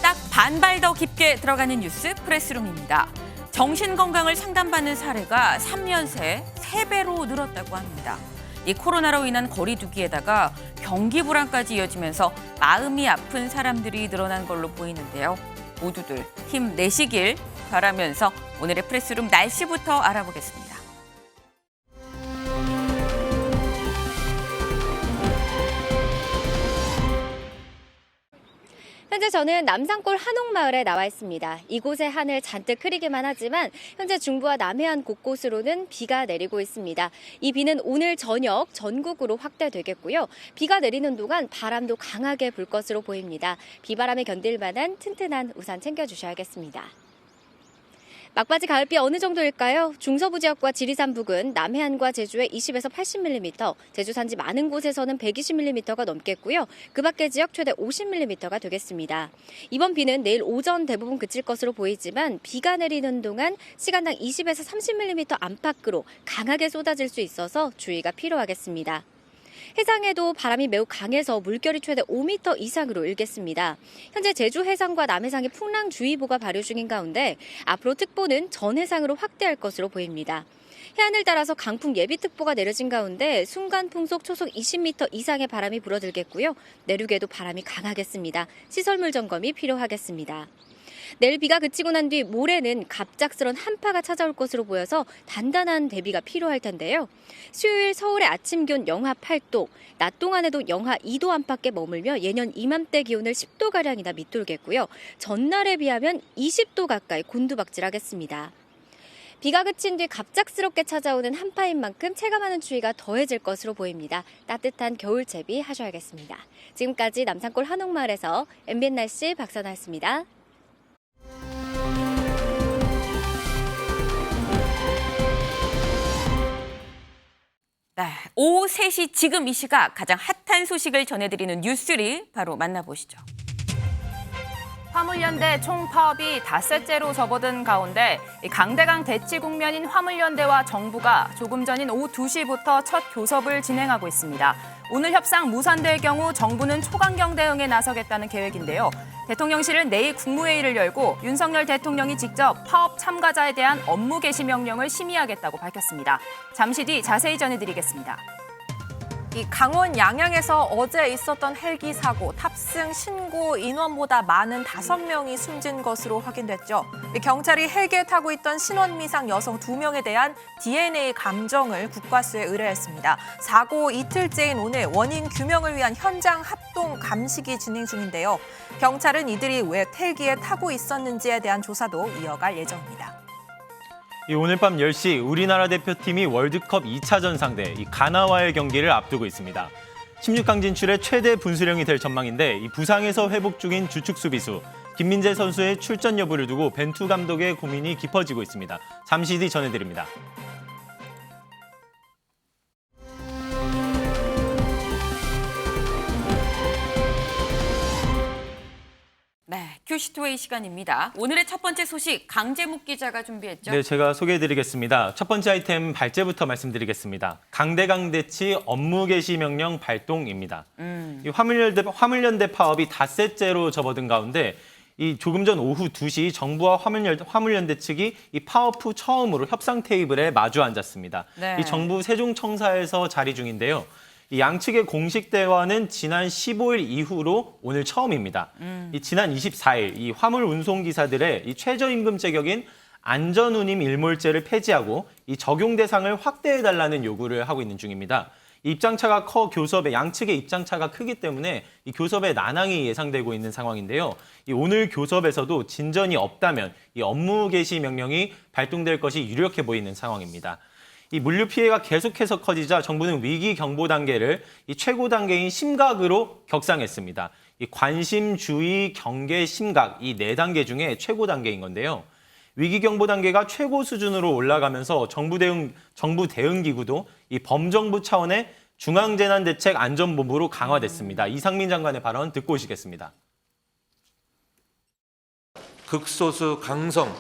딱 반발 더 깊게 들어가는 뉴스 프레스룸입니다. 정신건강을 상담받는 사례가 3년 새 3배로 늘었다고 합니다. 이 코로나로 인한 거리두기에다가 경기 불안까지 이어지면서 마음이 아픈 사람들이 늘어난 걸로 보이는데요. 모두들 힘내시길 바라면서 오늘의 프레스룸 날씨부터 알아보겠습니다. 현재 저는 남산골 한옥마을에 나와 있습니다. 이곳의 하늘 잔뜩 흐리기만 하지만 현재 중부와 남해안 곳곳으로는 비가 내리고 있습니다. 이 비는 오늘 저녁 전국으로 확대되겠고요. 비가 내리는 동안 바람도 강하게 불 것으로 보입니다. 비바람에 견딜 만한 튼튼한 우산 챙겨주셔야겠습니다. 막바지 가을비 어느 정도일까요? 중서부 지역과 지리산 부근, 남해안과 제주에 20에서 80mm, 제주 산지 많은 곳에서는 120mm가 넘겠고요. 그 밖의 지역 최대 50mm가 되겠습니다. 이번 비는 내일 오전 대부분 그칠 것으로 보이지만 비가 내리는 동안 시간당 20에서 30mm 안팎으로 강하게 쏟아질 수 있어서 주의가 필요하겠습니다. 해상에도 바람이 매우 강해서 물결이 최대 5m 이상으로 일겠습니다. 현재 제주 해상과 남해상에 풍랑주의보가 발효 중인 가운데 앞으로 특보는 전 해상으로 확대할 것으로 보입니다. 해안을 따라서 강풍 예비특보가 내려진 가운데 순간 풍속 초속 20m 이상의 바람이 불어들겠고요. 내륙에도 바람이 강하겠습니다. 시설물 점검이 필요하겠습니다. 내일 비가 그치고 난 뒤 모레는 갑작스런 한파가 찾아올 것으로 보여서 단단한 대비가 필요할 텐데요. 수요일 서울의 아침 기온 영하 8도, 낮 동안에도 영하 2도 안팎에 머물며 예년 이맘때 기온을 10도가량이나 밑돌겠고요. 전날에 비하면 20도 가까이 곤두박질하겠습니다. 비가 그친 뒤 갑작스럽게 찾아오는 한파인 만큼 체감하는 추위가 더해질 것으로 보입니다. 따뜻한 겨울 채비 하셔야겠습니다. 지금까지 남산골 한옥마을에서 MBN 날씨 박선아였습니다. 네, 오후 3시 지금 이 시각 가장 핫한 소식을 전해드리는 뉴스리 바로 만나보시죠. 화물연대 총파업이 닷새째로 접어든 가운데 강대강 대치 국면인 화물연대와 정부가 조금 전인 오후 2시부터 첫 교섭을 진행하고 있습니다. 오늘 협상 무산될 경우 정부는 초강경 대응에 나서겠다는 계획인데요. 대통령실은 내일 국무회의를 열고 윤석열 대통령이 직접 파업 참가자에 대한 업무 개시 명령을 심의하겠다고 밝혔습니다. 잠시 뒤 자세히 전해드리겠습니다. 이 강원 양양에서 어제 있었던 헬기 사고 탑승 신고 인원보다 많은 5명이 숨진 것으로 확인됐죠. 경찰이 헬기에 타고 있던 신원미상 여성 2명에 대한 DNA 감정을 국과수에 의뢰했습니다. 사고 이틀째인 오늘 원인 규명을 위한 현장 합동 감식이 진행 중인데요. 경찰은 이들이 왜 헬기에 타고 있었는지에 대한 조사도 이어갈 예정입니다. 오늘 밤 10시 우리나라 대표팀이 월드컵 2차전 상대 가나와의 경기를 앞두고 있습니다. 16강 진출의 최대 분수령이 될 전망인데 부상에서 회복 중인 주축 수비수 김민재 선수의 출전 여부를 두고 벤투 감독의 고민이 깊어지고 있습니다. 잠시 뒤 전해드립니다. 네, 큐시트웨이 시간입니다. 오늘의 첫 번째 소식 강재묵 기자가 준비했죠. 네, 제가 소개해드리겠습니다. 첫 번째 아이템 발제부터 말씀드리겠습니다. 강대강 대치 업무 개시 명령 발동입니다. 이 화물연대 파업이 닷새째로 접어든 가운데 조금 전 오후 2시 정부와 화물연대 측이 이 파업 후 처음으로 협상 테이블에 마주 앉았습니다. 네. 이 정부 세종청사에서 자리 중인데요. 이 양측의 공식 대화는 지난 15일 이후로 오늘 처음입니다. 지난 24일 이 화물 운송 기사들의 이 최저임금 제격인 안전운임 일몰제를 폐지하고 이 적용 대상을 확대해달라는 요구를 하고 있는 중입니다. 입장차가 교섭에 양측의 입장차가 크기 때문에 이 교섭에 난항이 예상되고 있는 상황인데요. 오늘 교섭에서도 진전이 없다면 이 업무 개시 명령이 발동될 것이 유력해 보이는 상황입니다. 이 물류 피해가 계속해서 커지자 정부는 위기 경보 단계를 이 최고 단계인 심각으로 격상했습니다. 이 관심, 주의, 경계, 심각 이 4단계 중에 최고 단계인 건데요. 위기 경보 단계가 최고 수준으로 올라가면서 정부 대응 기구도 이 범정부 차원의 중앙재난대책안전본부로 강화됐습니다. 이상민 장관의 발언 듣고 오시겠습니다. 극소수 강성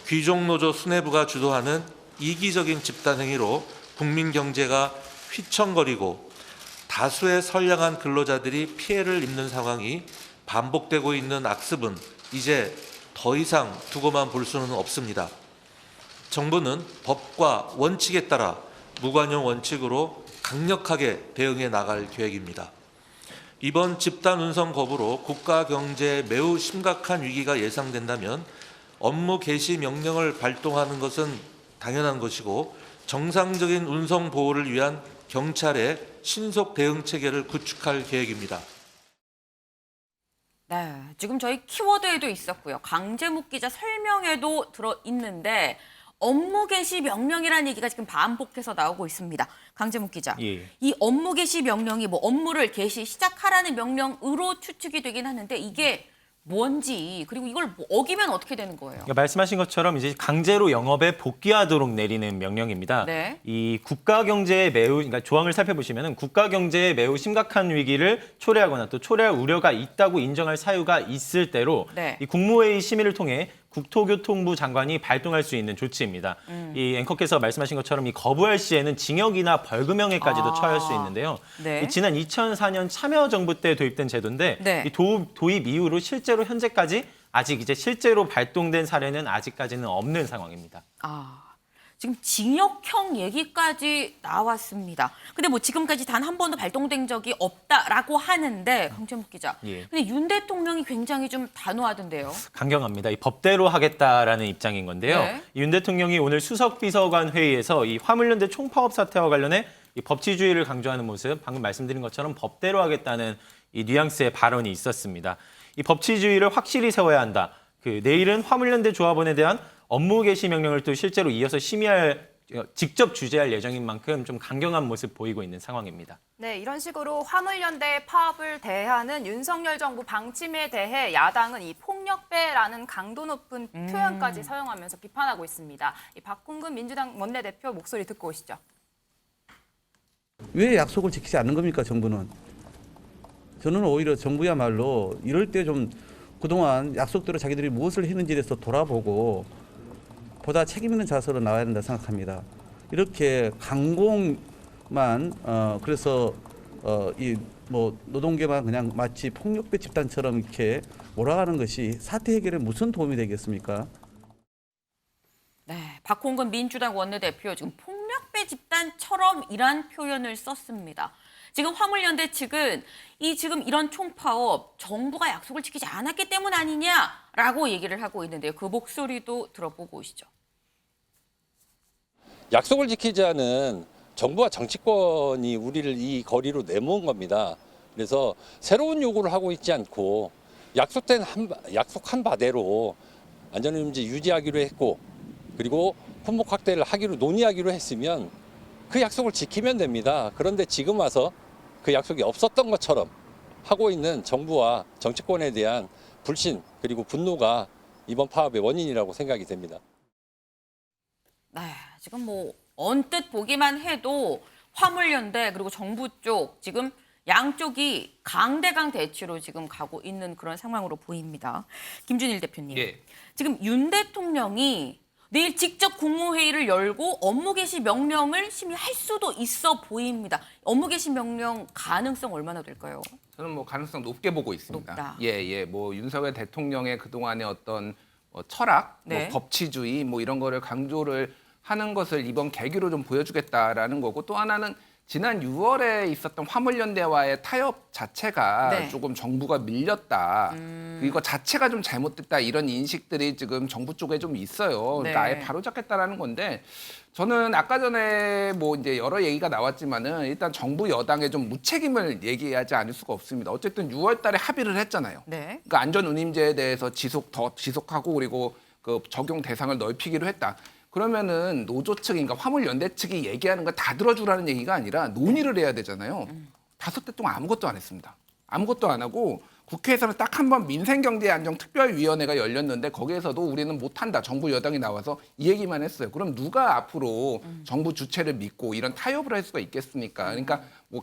귀족노조 수뇌부가 주도하는 이기적인 집단 행위로 국민 경제가 휘청거리고 다수의 선량한 근로자들이 피해를 입는 상황이 반복되고 있는 악습은 이제 더 이상 두고만 볼 수는 없습니다. 정부는 법과 원칙에 따라 무관용 원칙으로 강력하게 대응해 나갈 계획입니다. 이번 집단 운송 거부로 국가 경제에 매우 심각한 위기가 예상된다면 업무 개시 명령을 발동하는 것은 당연한 것이고 정상적인 운송 보호를 위한 경찰의 신속 대응 체계를 구축할 계획입니다. 네, 지금 저희 키워드에도 있었고요. 강재묵 기자 설명에도 들어 있는데 업무 개시 명령이라는 얘기가 지금 반복해서 나오고 있습니다. 강재묵 기자, 예. 이 업무 개시 명령이 뭐 업무를 개시 시작하라는 명령으로 추측이 되긴 하는데 이게 뭔지 그리고 이걸 어기면 어떻게 되는 거예요? 그러니까 말씀하신 것처럼 이제 강제로 영업에 복귀하도록 내리는 명령입니다. 네. 이 국가 경제에 매우 그러니까 조항을 살펴보시면은 국가 경제에 매우 심각한 위기를 초래하거나 또 초래할 우려가 있다고 인정할 사유가 있을 때로 네. 이 국무회의 심의를 통해 국토교통부 장관이 발동할 수 있는 조치입니다. 이 앵커께서 말씀하신 것처럼 이 거부할 시에는 징역이나 벌금형에까지도 처할 수 있는데요. 네. 이 지난 2004년 참여정부 때 도입된 제도인데 네. 이 도입 이후로 실제로 현재까지 아직 이제 실제로 발동된 사례는 아직까지는 없는 상황입니다. 지금 징역형 얘기까지 나왔습니다. 근데 뭐 지금까지 단 한 번도 발동된 적이 없다라고 하는데 강재묵 기자. 예. 근데 윤 대통령이 굉장히 좀 단호하던데요. 강경합니다. 이 법대로 하겠다라는 입장인 건데요. 네. 윤 대통령이 오늘 수석비서관 회의에서 이 화물연대 총파업 사태와 관련해 이 법치주의를 강조하는 모습, 방금 말씀드린 것처럼 법대로 하겠다는 이 뉘앙스의 발언이 있었습니다. 이 법치주의를 확실히 세워야 한다. 내일은 화물연대 조합원에 대한 업무 개시 명령을 또 실제로 이어서 직접 주재할 예정인 만큼 좀 강경한 모습 보이고 있는 상황입니다. 네, 이런 식으로 화물연대 파업을 대하는 윤석열 정부 방침에 대해 야당은 이 폭력배라는 강도 높은 표현까지 사용하면서 비판하고 있습니다. 이 박홍근 민주당 원내대표 목소리 듣고 오시죠. 왜 약속을 지키지 않는 겁니까, 정부는? 저는 오히려 정부야말로 이럴 때 좀 그동안 약속대로 자기들이 무엇을 했는지에 대해서 돌아보고 보다 책임 있는 자세로 나와야 된다 생각합니다. 이렇게 강공만 그래서 이 뭐 노동계만 그냥 마치 폭력배 집단처럼 이렇게 몰아가는 것이 사태 해결에 무슨 도움이 되겠습니까? 네, 박홍근 민주당 원내대표 지금 폭력배 집단처럼 이란 표현을 썼습니다. 지금 화물연대 측은 지금 이런 총파업 정부가 약속을 지키지 않았기 때문 아니냐라고 얘기를 하고 있는데요. 그 목소리도 들어보고 오시죠. 약속을 지키지 않은 정부와 정치권이 우리를 이 거리로 내모은 겁니다. 그래서 새로운 요구를 하고 있지 않고 약속한 바대로 안전운임제 유지하기로 했고 그리고 품목 확대를 하기로 논의하기로 했으면 그 약속을 지키면 됩니다. 그런데 지금 와서 그 약속이 없었던 것처럼 하고 있는 정부와 정치권에 대한 불신 그리고 분노가 이번 파업의 원인이라고 생각이 됩니다. 네, 지금 뭐 언뜻 보기만 해도 화물연대 그리고 정부 쪽 지금 양쪽이 강대강 대치로 지금 가고 있는 그런 상황으로 보입니다. 김준일 대표님, 예. 지금 윤 대통령이 내일 직접 국무회의를 열고 업무 개시 명령을 심의할 수도 있어 보입니다. 업무 개시 명령 가능성 얼마나 될까요? 저는 뭐 가능성 높게 보고 있습니다. 높다. 예. 뭐 윤석열 대통령의 그동안의 어떤 철학, 네. 뭐 법치주의 뭐 이런 거를 강조를 하는 것을 이번 계기로 좀 보여주겠다라는 거고 또 하나는 지난 6월에 있었던 화물연대와의 타협 자체가 네. 조금 정부가 밀렸다. 이거 자체가 좀 잘못됐다 이런 인식들이 지금 정부 쪽에 좀 있어요. 그러니까 네. 아예 바로잡겠다라는 건데 저는 아까 전에 뭐 이제 여러 얘기가 나왔지만은 일단 정부 여당의 좀 무책임을 얘기하지 않을 수가 없습니다. 어쨌든 6월달에 합의를 했잖아요. 네. 그러니까 안전운임제에 대해서 지속하고 그리고 그 적용 대상을 넓히기로 했다. 그러면은 노조 측, 그러니까 화물연대 측이 얘기하는 거 다 들어주라는 얘기가 아니라 논의를 해야 되잖아요. 5대 동안 아무것도 안 했습니다. 아무것도 안 하고 국회에서는 딱 한 번 민생경제안정특별위원회가 열렸는데 거기에서도 우리는 못한다. 정부 여당이 나와서 이 얘기만 했어요. 그럼 누가 앞으로 정부 주체를 믿고 이런 타협을 할 수가 있겠습니까? 그러니까 뭐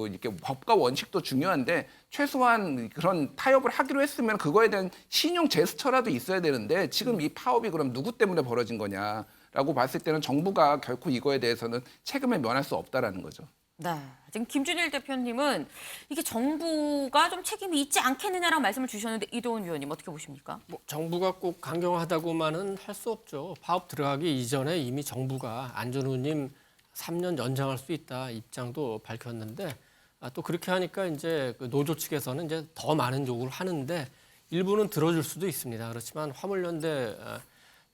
이렇게 법과 원칙도 중요한데 최소한 그런 타협을 하기로 했으면 그거에 대한 신용 제스처라도 있어야 되는데 지금 이 파업이 그럼 누구 때문에 벌어진 거냐라고 라고 봤을 때는 정부가 결코 이거에 대해서는 책임을 면할 수 없다라는 거죠. 네. 지금 김준일 대표님은 이게 정부가 좀 책임이 있지 않겠느냐라는 말씀을 주셨는데 이도훈 위원님 어떻게 보십니까? 뭐 정부가 꼭 강경하다고만은 할 수 없죠. 파업 들어가기 이전에 이미 정부가 안전우님 3년 연장할 수 있다 입장도 밝혔는데 또 그렇게 하니까 이제 그 노조 측에서는 이제 더 많은 요구를 하는데 일부는 들어줄 수도 있습니다. 그렇지만 화물연대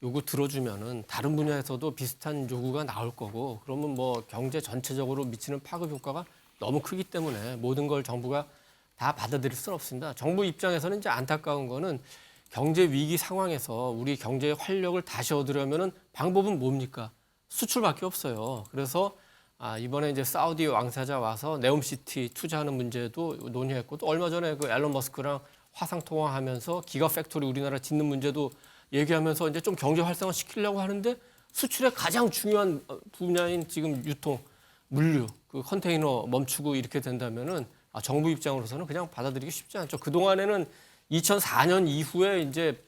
요구 들어주면은 다른 분야에서도 비슷한 요구가 나올 거고 그러면 뭐 경제 전체적으로 미치는 파급 효과가 너무 크기 때문에 모든 걸 정부가 다 받아들일 수는 없습니다. 정부 입장에서는 이제 안타까운 거는 경제 위기 상황에서 우리 경제의 활력을 다시 얻으려면은 방법은 뭡니까? 수출밖에 없어요. 그래서 이번에 이제 사우디 왕세자 와서 네옴시티 투자하는 문제도 논의했고 또 얼마 전에 그 앨런 머스크랑 화상 통화하면서 기가 팩토리 우리나라 짓는 문제도 얘기하면서 이제 좀 경제 활성화 시키려고 하는데 수출의 가장 중요한 분야인 지금 유통, 물류, 그 컨테이너 멈추고 이렇게 된다면은 정부 입장으로서는 그냥 받아들이기 쉽지 않죠. 그 동안에는 2004년 이후에 이제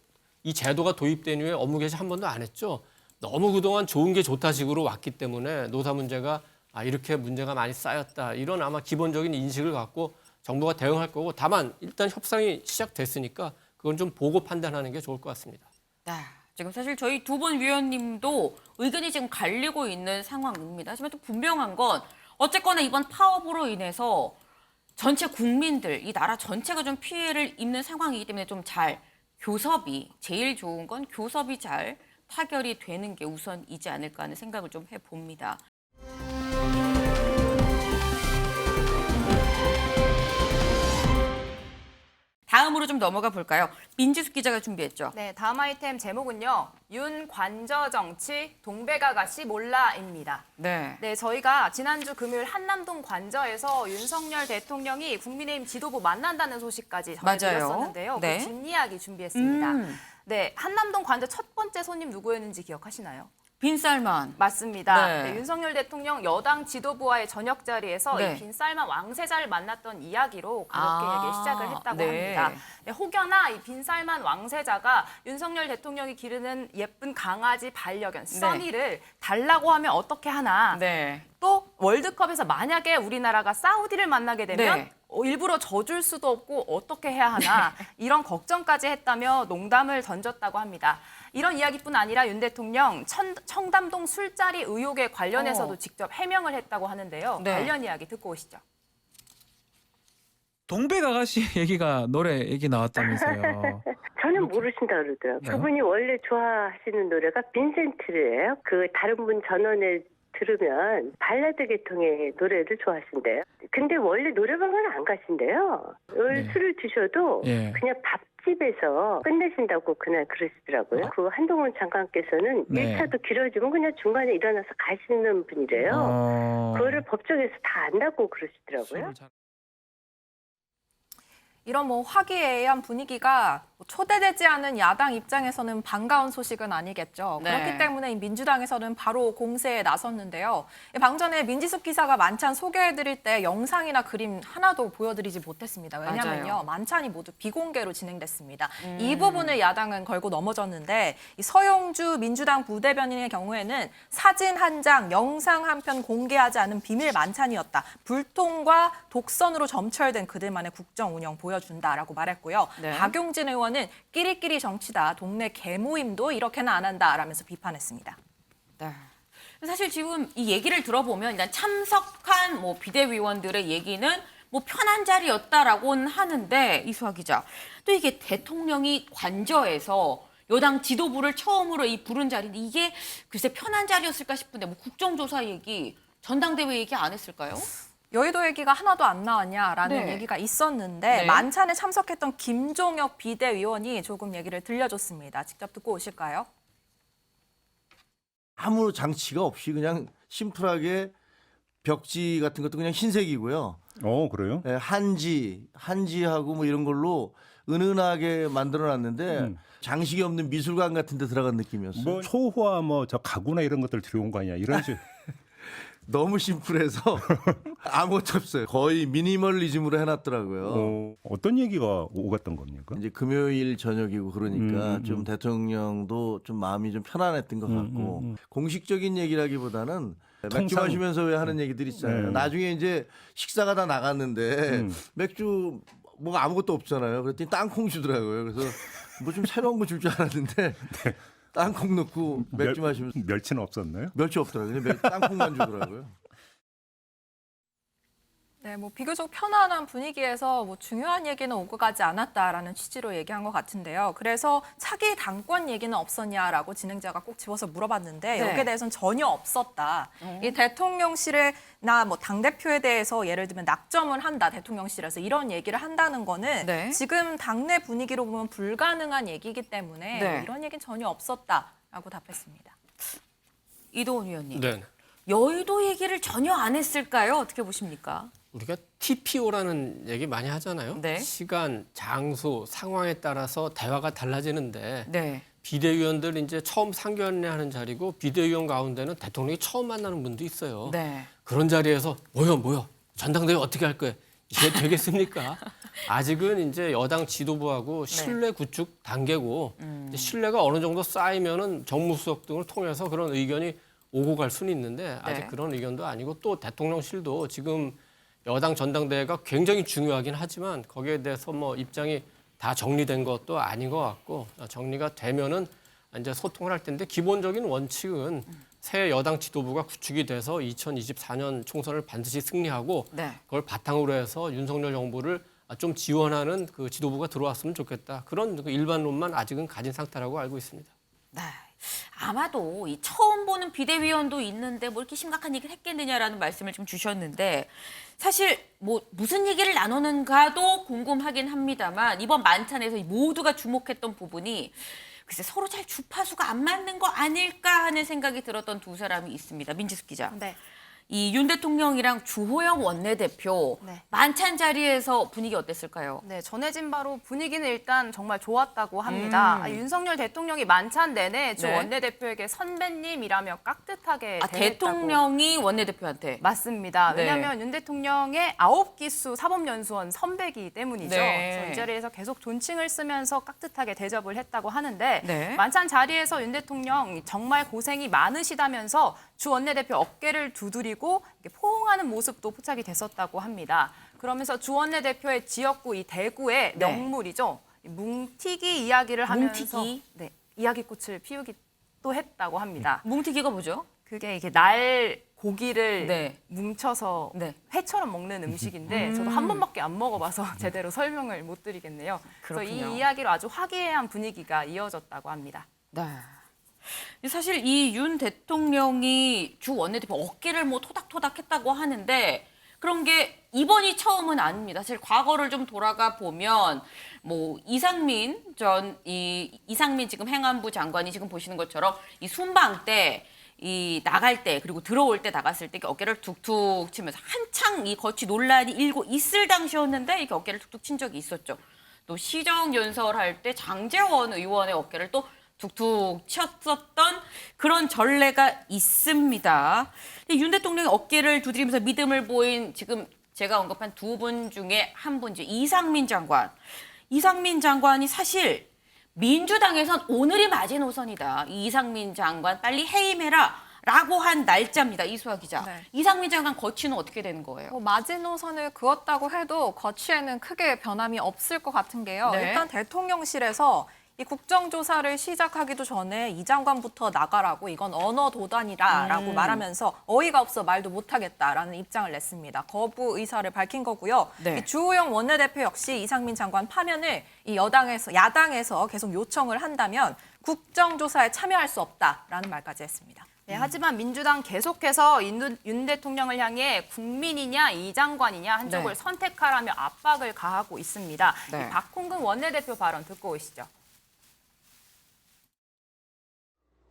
이 제도가 도입된 이후에 업무 개시 한 번도 안 했죠. 너무 그동안 좋은 게 좋다식으로 왔기 때문에 노사 문제가 이렇게 문제가 많이 쌓였다. 이런 아마 기본적인 인식을 갖고 정부가 대응할 거고 다만 일단 협상이 시작됐으니까 그건 좀 보고 판단하는 게 좋을 것 같습니다. 네. 지금 사실 저희 두 분 위원님도 의견이 지금 갈리고 있는 상황입니다. 하지만 또 분명한 건 어쨌거나 이번 파업으로 인해서 전체 국민들, 이 나라 전체가 좀 피해를 입는 상황이기 때문에 좀 잘 교섭이, 제일 좋은 건 교섭이 잘 타결이 되는 게 우선이지 않을까 하는 생각을 좀 해봅니다. 다음으로 좀 넘어가 볼까요? 민지숙 기자가 준비했죠. 네, 다음 아이템 제목은요. 윤관저 정치 동백아가씨 몰라입니다. 네. 네, 저희가 지난주 금요일 한남동 관저에서 윤석열 대통령이 국민의힘 지도부 만난다는 소식까지 전해드렸었는데요. 네. 그 뒷이야기 준비했습니다. 네, 한남동 관저 첫 번째 손님 누구였는지 기억하시나요? 빈쌀만. 맞습니다. 네. 네, 윤석열 대통령 여당 지도부와의 저녁 자리에서 네. 이 빈쌀만 왕세자를 만났던 이야기로 그렇게 얘기 시작을 했다고 네. 합니다. 네, 혹여나 이 빈쌀만 왕세자가 윤석열 대통령이 기르는 예쁜 강아지 반려견 써니를 달라고 하면 어떻게 하나. 네. 또 월드컵에서 만약에 우리나라가 사우디를 만나게 되면 네. 일부러 져줄 수도 없고 어떻게 해야 하나 이런 걱정까지 했다며 농담을 던졌다고 합니다. 이런 이야기뿐 아니라 윤 대통령 청담동 술자리 의혹에 관련해서도 직접 해명을 했다고 하는데요. 네. 관련 이야기 듣고 오시죠. 동백 아가씨 얘기가 노래 얘기 나왔다면서요. 저는 모르신다 그러더라고요. 네. 그분이 원래 좋아하시는 노래가 빈센트예요. 그 다른 분 전원에 들으면 발라드 계통의 노래를 좋아하신대요. 근데 원래 노래방은 안 가신대요. 네. 술을 드셔도 예. 그냥 밥집에서 끝내신다고 그날 그러시더라고요. 그 한동훈 장관께서는 네. 1차도 길어지면 그냥 중간에 일어나서 가시는 분이래요. 그거를 법정에서 다 안다고 그러시더라고요. 이런 화기애애한 분위기가 초대되지 않은 야당 입장에서는 반가운 소식은 아니겠죠. 네. 그렇기 때문에 민주당에서는 바로 공세에 나섰는데요. 방금 전에 민지숙 기사가 만찬 소개해드릴 때 영상이나 그림 하나도 보여드리지 못했습니다. 왜냐면요. 맞아요. 만찬이 모두 비공개로 진행됐습니다. 이 부분을 야당은 걸고 넘어졌는데 이 서용주 민주당 부대변인의 경우에는 사진 한 장, 영상 한 편 공개하지 않은 비밀 만찬이었다. 불통과 독선으로 점철된 그들만의 국정 운영 보여준다라고 말했고요. 네. 박용진 의원은 끼리끼리 정치다. 동네 개모임도 이렇게는 안 한다라면서 비판했습니다. 네. 사실 지금 이 얘기를 들어보면 일단 참석한 비대위원들의 얘기는 편한 자리였다라고는 하는데 이수아 기자, 또 이게 대통령이 관저에서 여당 지도부를 처음으로 부른 자리인데 이게 글쎄 편한 자리였을까 싶은데 국정조사 얘기, 전당대회 얘기 안 했을까요? 여의도 얘기가 하나도 안 나왔냐라는 네. 얘기가 있었는데 네. 만찬에 참석했던 김종혁 비대위원이 조금 얘기를 들려줬습니다. 직접 듣고 오실까요? 아무 장치가 없이 그냥 심플하게 벽지 같은 것도 그냥 흰색이고요. 그래요? 네, 한지하고 이런 걸로 은은하게 만들어놨는데 장식이 없는 미술관 같은 데 들어간 느낌이었어요. 초호화 저 가구나 이런 것들 들여온 거 아니야? 이런 식. 너무 심플해서 아무것도 없어요. 거의 미니멀리즘으로 해놨더라고요. 어떤 얘기가 오갔던 겁니까? 이제 금요일 저녁이고 그러니까 좀 대통령도 좀 마음이 좀 편안했던 것 같고 공식적인 얘기라기보다는 맥주 마시면서 왜 하는 얘기들 있잖아요. 나중에 이제 식사가 다 나갔는데 맥주 뭐가 아무것도 없잖아요. 그랬더니 땅콩 주더라고요. 그래서 뭐 좀 새로운 거 줄 줄 알았는데 땅콩 넣고 맥주 마시면서. 멸치는 없었나요? 멸치 없더라고요. 땅콩만 주더라고요. 네, 뭐 비교적 편안한 분위기에서 뭐 중요한 얘기는 오고 가지 않았다라는 취지로 얘기한 것 같은데요. 그래서 차기 당권 얘기는 없었냐라고 진행자가 꼭 집어서 물어봤는데 네. 여기에 대해서는 전혀 없었다. 이 대통령실이나 뭐 당대표에 대해서 예를 들면 낙점을 한다, 대통령실에서 이런 얘기를 한다는 거는 네. 지금 당내 분위기로 보면 불가능한 얘기이기 때문에 네. 이런 얘기는 전혀 없었다라고 답했습니다. 이도훈 위원님. 네. 여의도 얘기를 전혀 안 했을까요? 어떻게 보십니까? 우리가 TPO라는 얘기 많이 하잖아요. 네. 시간, 장소, 상황에 따라서 대화가 달라지는데 네. 비대위원들 이제 처음 상견례 하는 자리고 비대위원 가운데는 대통령이 처음 만나는 분도 있어요. 네. 그런 자리에서 뭐요? 전당대회 어떻게 할 거예요? 이게 되겠습니까? 아직은 이제 여당 지도부하고 신뢰 구축 단계고 이제 신뢰가 어느 정도 쌓이면은 정무수석 등을 통해서 그런 의견이 오고 갈 수는 있는데 아직 네. 그런 의견도 아니고 또 대통령실도 지금 여당 전당대회가 굉장히 중요하긴 하지만 거기에 대해서 뭐 입장이 다 정리된 것도 아닌 것 같고 정리가 되면은 이제 소통을 할 텐데 기본적인 원칙은 새 여당 지도부가 구축이 돼서 2024년 총선을 반드시 승리하고 네. 그걸 바탕으로 해서 윤석열 정부를 좀 지원하는 그 지도부가 들어왔으면 좋겠다. 그런 그 일반론만 아직은 가진 상태라고 알고 있습니다. 네. 아마도 이 처음 보는 비대위원도 있는데 뭐 이렇게 심각한 얘기를 했겠느냐라는 말씀을 좀 주셨는데 사실 뭐 무슨 얘기를 나누는가도 궁금하긴 합니다만 이번 만찬에서 모두가 주목했던 부분이 글쎄 서로 잘 주파수가 안 맞는 거 아닐까 하는 생각이 들었던 두 사람이 있습니다. 민지숙 기자. 네. 이 윤 대통령이랑 주호영 원내대표 네. 만찬 자리에서 분위기 어땠을까요? 네, 전해진 바로 분위기는 일단 정말 좋았다고 합니다. 윤석열 대통령이 만찬 내내 주 네. 원내대표에게 선배님이라며 깍듯하게 대했다고. 대통령이 원내대표한테. 맞습니다. 네. 왜냐하면 윤 대통령의 9기수 사법연수원 선배이기 때문이죠. 네. 그래서 이 자리에서 계속 존칭을 쓰면서 깍듯하게 대접을 했다고 하는데 네. 만찬 자리에서 윤 대통령 정말 고생이 많으시다면서 주 원내대표 어깨를 두드리고 이렇게 포옹하는 모습도 포착이 됐었다고 합니다. 그러면서 주 원내대표의 지역구 이 대구의 네. 명물이죠. 뭉티기 이야기를 하면서 뭉티기? 네, 이야기꽃을 피우기도 했다고 합니다. 뭉티기가 뭐죠? 그게 이게 날 고기를 네. 뭉쳐서 네. 회처럼 먹는 음식인데 저도 한 번밖에 안 먹어봐서 제대로 설명을 못 드리겠네요. 그래서 그렇군요. 이 이야기로 아주 화기애애한 분위기가 이어졌다고 합니다. 네. 사실 이 윤 대통령이 주 원내대표 어깨를 뭐 토닥토닥 했다고 하는데 그런 게 이번이 처음은 아닙니다. 사실 과거를 좀 돌아가 보면 뭐 이상민 지금 행안부 장관이 지금 보시는 것처럼 이 순방 때 이 나갈 때 그리고 들어올 때 나갔을 때 이렇게 어깨를 툭툭 치면서 한창 이 거취 논란이 일고 있을 당시였는데 이렇게 어깨를 툭툭 친 적이 있었죠. 또 시정 연설할 때 장제원 의원의 어깨를 또 툭툭 쳤었던 그런 전례가 있습니다. 근데 윤 대통령이 어깨를 두드리면서 믿음을 보인 지금 제가 언급한 두 분 중에 한 분이죠. 이상민 장관. 이상민 장관이 사실 민주당에선 오늘이 마지노선이다. 이 이상민 장관 빨리 해임해라. 라고 한 날짜입니다. 이수아 기자. 네. 이상민 장관 거취는 어떻게 되는 거예요? 마지노선을 그었다고 해도 거취에는 크게 변함이 없을 것 같은 게요. 네. 일단 대통령실에서 이 국정조사를 시작하기도 전에 이 장관부터 나가라고 이건 언어 도단이다라고 말하면서 어이가 없어 말도 못하겠다라는 입장을 냈습니다. 거부 의사를 밝힌 거고요. 네. 이 주호영 원내대표 역시 이상민 장관 파면을 이 야당에서 계속 요청을 한다면 국정조사에 참여할 수 없다라는 말까지 했습니다. 네, 하지만 민주당 계속해서 윤 대통령을 향해 국민이냐 이 장관이냐 한쪽을 네. 선택하라며 압박을 가하고 있습니다. 네. 이 박홍근 원내대표 발언 듣고 오시죠.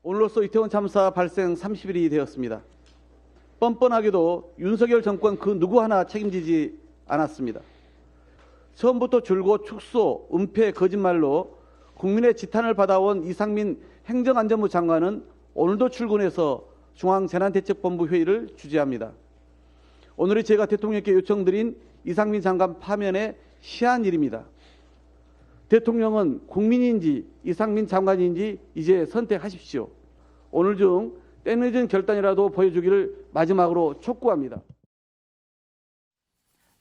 오늘로써 이태원 참사 발생 30일이 되었습니다. 뻔뻔하게도 윤석열 정권 그 누구 하나 책임지지 않았습니다. 처음부터 줄곧 축소, 은폐, 거짓말로 국민의 지탄을 받아온 이상민 행정안전부 장관은 오늘도 출근해서 중앙재난대책본부 회의를 주재합니다. 오늘의 제가 대통령께 요청드린 이상민 장관 파면의 시한일입니다. 대통령은 국민인지 이상민 장관인지 이제 선택하십시오. 오늘 중 때늦은 결단이라도 보여주기를 마지막으로 촉구합니다.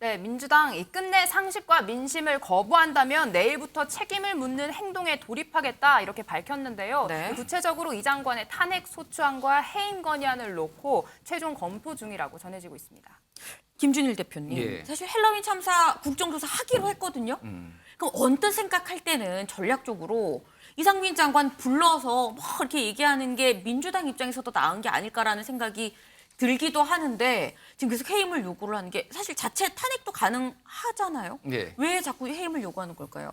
네, 민주당 이 끝내 상식과 민심을 거부한다면 내일부터 책임을 묻는 행동에 돌입하겠다 이렇게 밝혔는데요. 네. 구체적으로 이 장관의 탄핵 소추안과 해임 건의안을 놓고 최종 검토 중이라고 전해지고 있습니다. 김준일 대표님, 예. 사실 헬로윈 참사 국정조사 하기로 했거든요. 그럼 언뜻 생각할 때는 전략적으로 이상민 장관 불러서 뭐 이렇게 얘기하는 게 민주당 입장에서도 나은 게 아닐까라는 생각이 들기도 하는데 지금 계속 해임을 요구를 하는 게 사실 자체 탄핵도 가능하잖아요. 예. 왜 자꾸 해임을 요구하는 걸까요?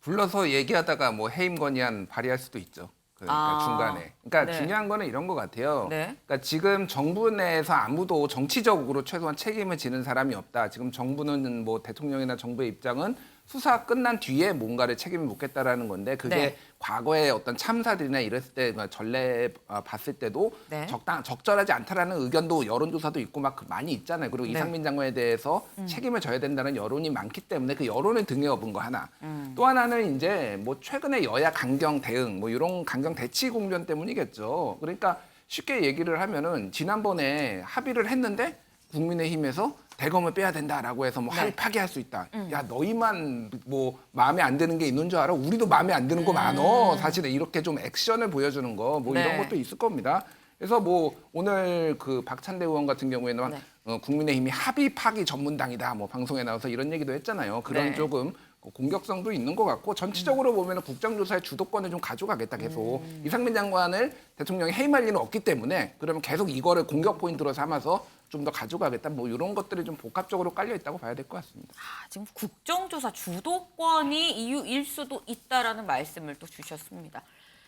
불러서 얘기하다가 뭐 해임 건의안 발의할 수도 있죠. 그러니까 중간에. 그러니까 네. 중요한 거는 이런 것 같아요. 네. 그러니까 지금 정부 내에서 아무도 정치적으로 최소한 책임을 지는 사람이 없다. 지금 정부는 뭐 대통령이나 정부의 입장은 수사 끝난 뒤에 뭔가를 책임을 묻겠다라는 건데 그게 네. 과거에 어떤 참사들이나 이랬을 때 전례 봤을 때도 네. 적절하지 않다라는 의견도 여론조사도 있고 막 많이 있잖아요. 그리고 네. 이상민 장관에 대해서 책임을 져야 된다는 여론이 많기 때문에 그 여론을 등에 업은 거 하나. 또 하나는 이제 뭐 최근에 여야 강경 대응 뭐 이런 강경 대치 국면 때문이겠죠. 그러니까 쉽게 얘기를 하면은 지난번에 합의를 했는데 국민의힘에서 대검을 빼야 된다라고 해서 뭐 합의 파기할 수 있다. 야 너희만 뭐 마음에 안 드는 게 있는 줄 알아? 우리도 마음에 안 드는 거 많어. 사실은 이렇게 좀 액션을 보여주는 거 뭐 네. 이런 것도 있을 겁니다. 그래서 뭐 오늘 그 박찬대 의원 같은 경우에는 네. 국민의힘이 합의 파기 전문당이다. 뭐 방송에 나와서 이런 얘기도 했잖아요. 그런 네. 조금 공격성도 있는 것 같고 전체적으로 보면 국정조사의 주도권을 좀 가져가겠다 계속. 이상민 장관을 대통령이 해임할 일은 없기 때문에 그러면 계속 이거를 공격 포인트로 삼아서 좀 더 가져가겠다. 뭐 이런 것들이 좀 복합적으로 깔려 있다고 봐야 될 것 같습니다. 지금 국정조사 주도권이 이유일 수도 있다라는 말씀을 또 주셨습니다.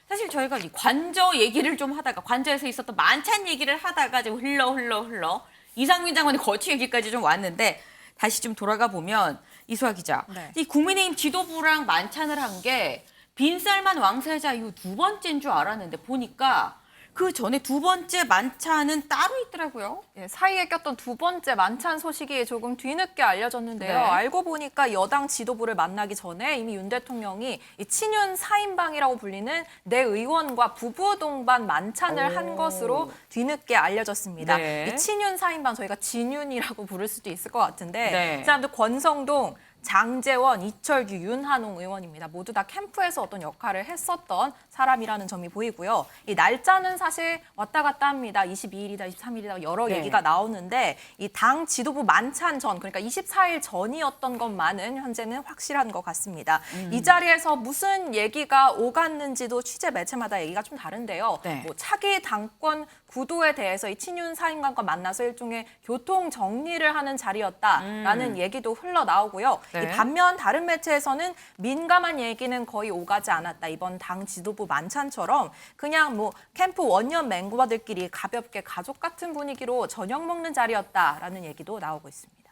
사실 저희가 이 관저 얘기를 좀 하다가 관저에서 있었던 만찬 얘기를 하다가 지금 흘러 이상민 장관의 거취 얘기까지 좀 왔는데 다시 좀 돌아가 보면 이수아 기자, 네. 이 국민의힘 지도부랑 만찬을 한 게 빈살만 왕세자 이후 두 번째인 줄 알았는데 보니까 그 전에 두 번째 만찬은 따로 있더라고요. 예, 사이에 꼈던 두 번째 만찬 소식이 조금 뒤늦게 알려졌는데요. 네. 알고 보니까 여당 지도부를 만나기 전에 이미 윤 대통령이 이 친윤 4인방이라고 불리는 내 의원과 부부 동반 만찬을 한 것으로 뒤늦게 알려졌습니다. 네. 이 친윤 4인방 저희가 진윤이라고 부를 수도 있을 것 같은데 네. 이 사람들 권성동, 장제원, 이철규, 윤한홍 의원입니다. 모두 다 캠프에서 어떤 역할을 했었던 사람이라는 점이 보이고요. 이 날짜는 사실 왔다 갔다 합니다. 22일이다, 23일이다 여러 네. 얘기가 나오는데 이 당 지도부 만찬 전, 그러니까 24일 전이었던 것만은 현재는 확실한 것 같습니다. 이 자리에서 무슨 얘기가 오갔는지도 취재 매체마다 얘기가 좀 다른데요. 네. 뭐 차기 당권 구도에 대해서 이 친윤 사인관과 만나서 일종의 교통 정리를 하는 자리였다라는 얘기도 흘러나오고요. 네. 이 반면 다른 매체에서는 민감한 얘기는 거의 오가지 않았다. 이번 당 지도부 만찬처럼 그냥 뭐 캠프 원년 멤버들끼리 가볍게 가족 같은 분위기로 저녁 먹는 자리였다라는 얘기도 나오고 있습니다.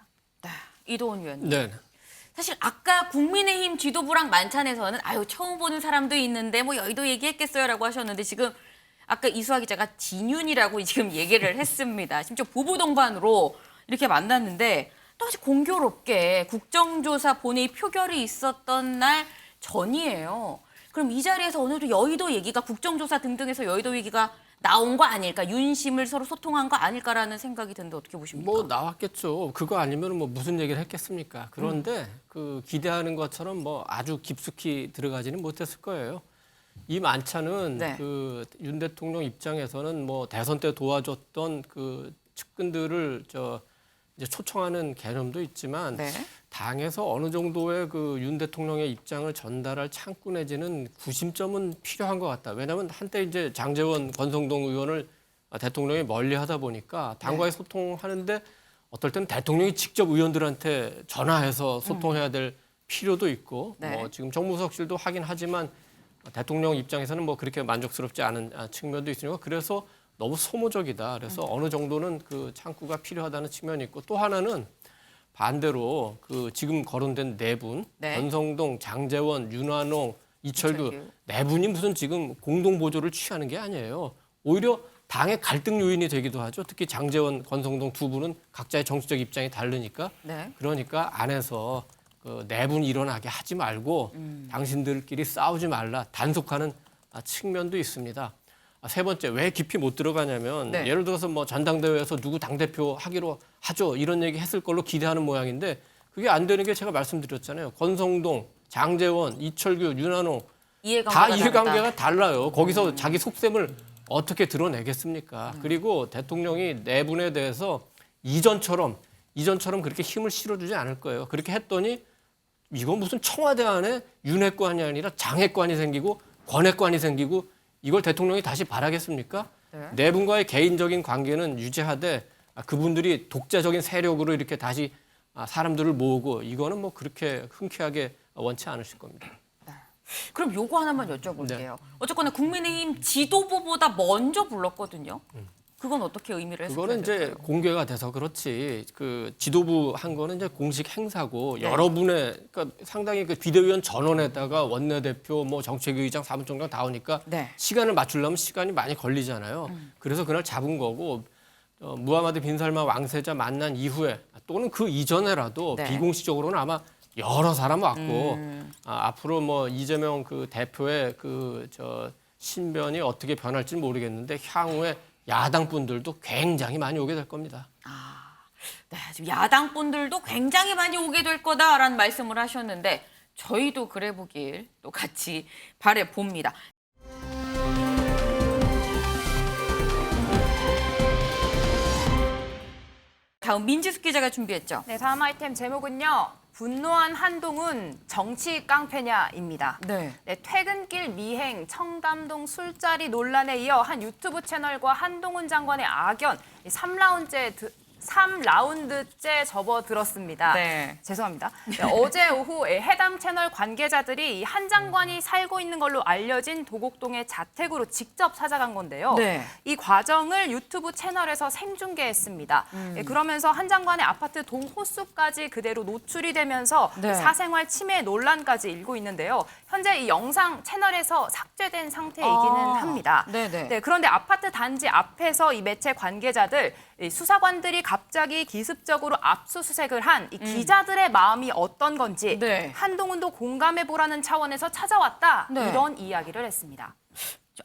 이도훈 위원님. 네. 사실 아까 국민의힘 지도부랑 만찬에서는 아유 처음 보는 사람도 있는데 뭐 여의도 얘기했겠어요라고 하셨는데 지금 아까 이수아 기자가 진윤이라고 지금 얘기를 했습니다. 심지어 부부 동반으로 이렇게 만났는데 또 아주 공교롭게 국정조사 본회의 표결이 있었던 날 전이에요. 그럼 이 자리에서 어느 정도 여의도 얘기가 국정조사 등등에서 여의도 얘기가 나온 거 아닐까? 윤심을 서로 소통한 거 아닐까라는 생각이 드는데 어떻게 보십니까? 뭐 나왔겠죠. 그거 아니면 뭐 무슨 얘기를 했겠습니까? 그런데 그 기대하는 것처럼 뭐 아주 깊숙이 들어가지는 못했을 거예요. 이 만찬은 네. 그 윤 대통령 입장에서는 뭐 대선 때 도와줬던 그 측근들을 이제 초청하는 개념도 있지만 네. 당에서 어느 정도의 그 윤 대통령의 입장을 전달할 창구 내지는 구심점은 필요한 것 같다. 왜냐하면 한때 이제 장제원, 권성동 의원을 대통령이 멀리하다 보니까 당과의 소통하는데 어떨 때는 대통령이 직접 의원들한테 전화해서 소통해야 될 필요도 있고 네. 뭐 지금 정무석실도 하긴 하지만 대통령 입장에서는 뭐 그렇게 만족스럽지 않은 측면도 있으니까 그래서 너무 소모적이다. 그래서 어느 정도는 그 창구가 필요하다는 측면이 있고 또 하나는 반대로 그 지금 거론된 네 분, 네. 권성동, 장제원, 윤한홍, 이철규 이철규. 네 분이 무슨 지금 공동 보조를 취하는 게 아니에요. 오히려 당의 갈등 요인이 되기도 하죠. 특히 장제원, 권성동 두 분은 각자의 정치적 입장이 다르니까. 네. 그러니까 안에서 그 내분 일어나게 하지 말고 당신들끼리 싸우지 말라 단속하는 측면도 있습니다. 세 번째, 왜 깊이 못 들어가냐면 네. 예를 들어서 뭐 전당대회에서 누구 당대표 하기로 하죠. 이런 얘기 했을 걸로 기대하는 모양인데 그게 안 되는 게 제가 말씀드렸잖아요. 권성동, 장제원, 이철규, 윤한홍 다 이해관계가 달라요. 거기서 자기 속셈을 어떻게 드러내겠습니까? 그리고 대통령이 내분에 대해서 이전처럼 그렇게 힘을 실어주지 않을 거예요. 그렇게 했더니 이거 무슨 청와대 안에 윤핵관이 아니라 장핵관이 생기고 권핵관이 생기고 이걸 대통령이 다시 바라겠습니까? 네. 내분과의 개인적인 관계는 유지하되 그분들이 독자적인 세력으로 이렇게 다시 사람들을 모으고 이거는 뭐 그렇게 흔쾌하게 원치 않으실 겁니다. 그럼 요거 하나만 여쭤볼게요. 어쨌거나 국민의힘 지도부보다 먼저 불렀거든요. 그건 어떻게 의미를 해석해야 그거는 이제 될까요? 공개가 돼서 그렇지. 그 지도부 한 거는 이제 공식 행사고 네. 여러분의 그러니까 상당히 그 비대위원 전원에다가 원내대표, 뭐 정책위의장, 사무총장 다 오니까 네. 시간을 맞추려면 시간이 많이 걸리잖아요. 그래서 그날 잡은 거고 무하마드 빈 살만 왕세자 만난 이후에 또는 그 이전에라도 네. 비공식적으로는 아마 여러 사람 왔고 앞으로 뭐 이재명 그 대표의 그 신변이 어떻게 변할지 는 모르겠는데 향후에 야당 분들도 굉장히 많이 오게 될 겁니다. 네, 지금 야당 분들도 굉장히 많이 오게 될 거다라는 말씀을 하셨는데 저희도 그래 보길 또 같이 바래 봅니다. 다음 민지숙 기자가 준비했죠. 네, 다음 아이템 제목은요. 분노한 한동훈 정치 깡패냐입니다. 네. 네, 퇴근길 미행 청담동 술자리 논란에 이어 한 유튜브 채널과 한동훈 장관의 악연 3라운드째 접어들었습니다. 네. 죄송합니다. 네, 어제 오후 해당 채널 관계자들이 이 한 장관이 살고 있는 걸로 알려진 도곡동의 자택으로 직접 찾아간 건데요. 네. 이 과정을 유튜브 채널에서 생중계했습니다. 네, 그러면서 한 장관의 아파트 동호수까지 그대로 노출이 되면서 네. 사생활 침해 논란까지 일고 있는데요. 현재 이 영상 채널에서 삭제된 상태이기는 합니다. 네네. 네, 그런데 아파트 단지 앞에서 이 매체 관계자들 이 수사관들이 갑자기 기습적으로 압수수색을 한 이 기자들의 마음이 어떤 건지 네. 한동훈도 공감해보라는 차원에서 찾아왔다. 네. 이런 이야기를 했습니다.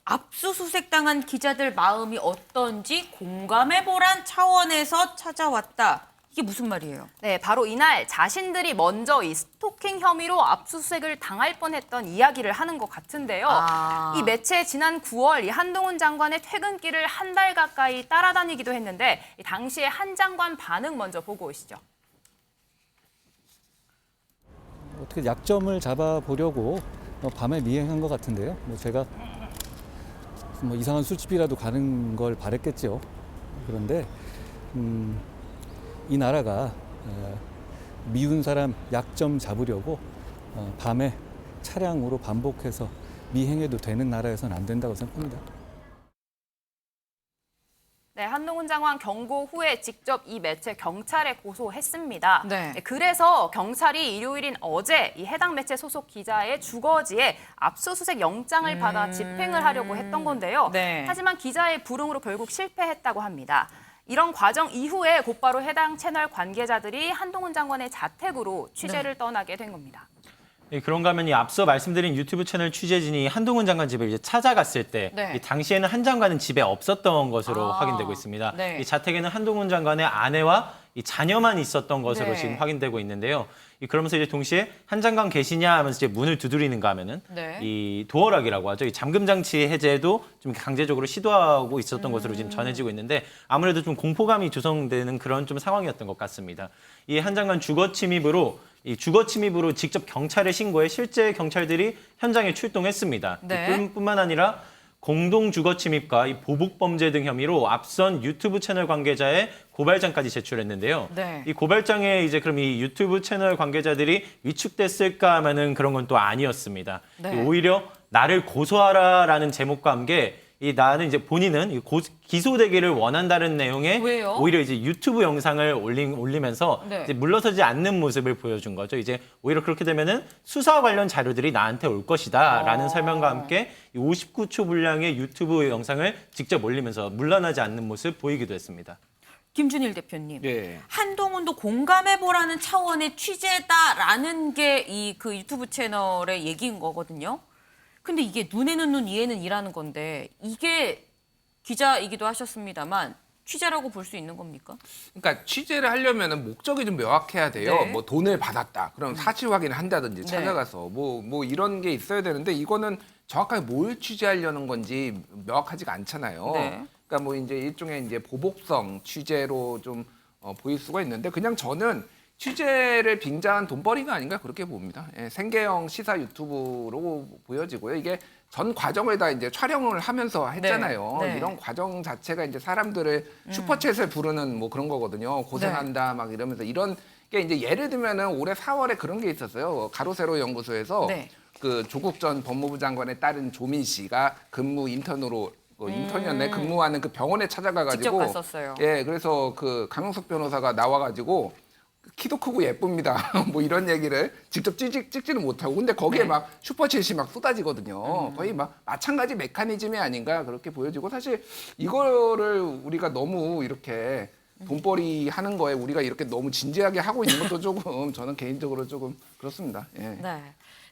압수수색 당한 기자들 마음이 어떤지 공감해보란 차원에서 찾아왔다. 이게 무슨 말이에요? 네, 바로 이날 자신들이 먼저 이 스토킹 혐의로 압수수색을 당할 뻔했던 이야기를 하는 것 같은데요. 이 매체 지난 9월 이 한동훈 장관의 퇴근길을 한 달 가까이 따라다니기도 했는데 이 당시에 한 장관 반응 먼저 보고 오시죠. 어떻게 약점을 잡아보려고 밤에 미행한 것 같은데요. 뭐 제가 뭐 이상한 술집이라도 가는 걸 바랬겠죠. 그런데 이 나라가 미운 사람 약점 잡으려고 밤에 차량으로 반복해서 미행해도 되는 나라에서는 안 된다고 생각합니다. 네, 한동훈 장관 경고 후에 직접 이 매체 경찰에 고소했습니다. 네. 그래서 경찰이 일요일인 어제 이 해당 매체 소속 기자의 주거지에 압수수색 영장을 받아 집행을 하려고 했던 건데요. 네. 하지만 기자의 불응으로 결국 실패했다고 합니다. 이런 과정 이후에 곧바로 해당 채널 관계자들이 한동훈 장관의 자택으로 취재를 떠나게 된 겁니다. 예, 그런가 하면 이 앞서 말씀드린 유튜브 채널 취재진이 한동훈 장관 집을 이제 찾아갔을 때 네. 이 당시에는 한 장관은 집에 없었던 것으로 확인되고 있습니다. 네. 이 자택에는 한동훈 장관의 아내와 이 자녀만 있었던 것으로 네. 지금 확인되고 있는데요. 그러면서 이제 동시에 한 장관 계시냐 하면서 이제 문을 두드리는가 하면은 네. 이 도어락이라고 하죠. 이 잠금 장치 해제도 좀 강제적으로 시도하고 있었던 것으로 지금 전해지고 있는데 아무래도 좀 공포감이 조성되는 그런 좀 상황이었던 것 같습니다. 이 한 장관 주거 침입으로 직접 경찰에 신고해 실제 경찰들이 현장에 출동했습니다. 네. 뿐만 아니라 공동 주거 침입과 이 보복 범죄 등 혐의로 앞선 유튜브 채널 관계자의 고발장까지 제출했는데요. 네. 이 고발장에 이제 그럼 이 유튜브 채널 관계자들이 위축됐을까 하면은 그런 건 또 아니었습니다. 네. 오히려 나를 고소하라라는 제목과 함께 나는 이제 본인은 기소되기를 원한다는 내용의 왜요? 오히려 이제 유튜브 영상을 올리면서 네. 이제 물러서지 않는 모습을 보여준 거죠. 이제 오히려 그렇게 되면은 수사 관련 자료들이 나한테 올 것이다라는 설명과 함께 59초 분량의 유튜브 영상을 직접 올리면서 물러나지 않는 모습 보이기도 했습니다. 김준일 대표님, 예. 한동훈도 공감해보라는 차원의 취재다라는 게 그 유튜브 채널의 얘기인 거거든요. 근데 이게 눈에는 눈, 이에는 이라는 건데 이게 기자이기도 하셨습니다만 취재라고 볼 수 있는 겁니까? 그러니까 취재를 하려면은 목적이 좀 명확해야 돼요. 네. 뭐 돈을 받았다. 그럼 사실 확인을 한다든지 네. 찾아가서 뭐 이런 게 있어야 되는데 이거는 정확하게 뭘 취재하려는 건지 명확하지가 않잖아요. 네. 그러니까 뭐 이제 일종의 이제 보복성 취재로 좀 보일 수가 있는데 그냥 저는 취재를 빙자한 돈벌이가 아닌가 그렇게 봅니다. 예, 생계형 시사 유튜브로 보여지고요. 이게 전 과정을 다 이제 촬영을 하면서 했잖아요. 네. 네. 이런 과정 자체가 이제 사람들을 슈퍼챗을 부르는 뭐 그런 거거든요. 고생한다 막 이러면서 이런 게 이제 예를 들면은 올해 4월에 그런 게 있었어요. 가로세로 연구소에서 네. 그 조국 전 법무부 장관의 딸인 조민 씨가 근무 인턴으로 인턴이었네 근무하는 그 병원에 찾아가가지고 직접 갔었어요. 예, 그래서 그 강용석 변호사가 나와가지고 키도 크고 예쁩니다. 뭐 이런 얘기를 직접 찍지는 못하고 근데 거기에 네. 막 슈퍼챗이 막 쏟아지거든요. 거의 막 마찬가지 메커니즘이 아닌가 그렇게 보여지고 사실 이거를 우리가 너무 이렇게 돈벌이 하는 거에 우리가 이렇게 너무 진지하게 하고 있는 것도 조금 저는 개인적으로 조금 그렇습니다. 예. 네.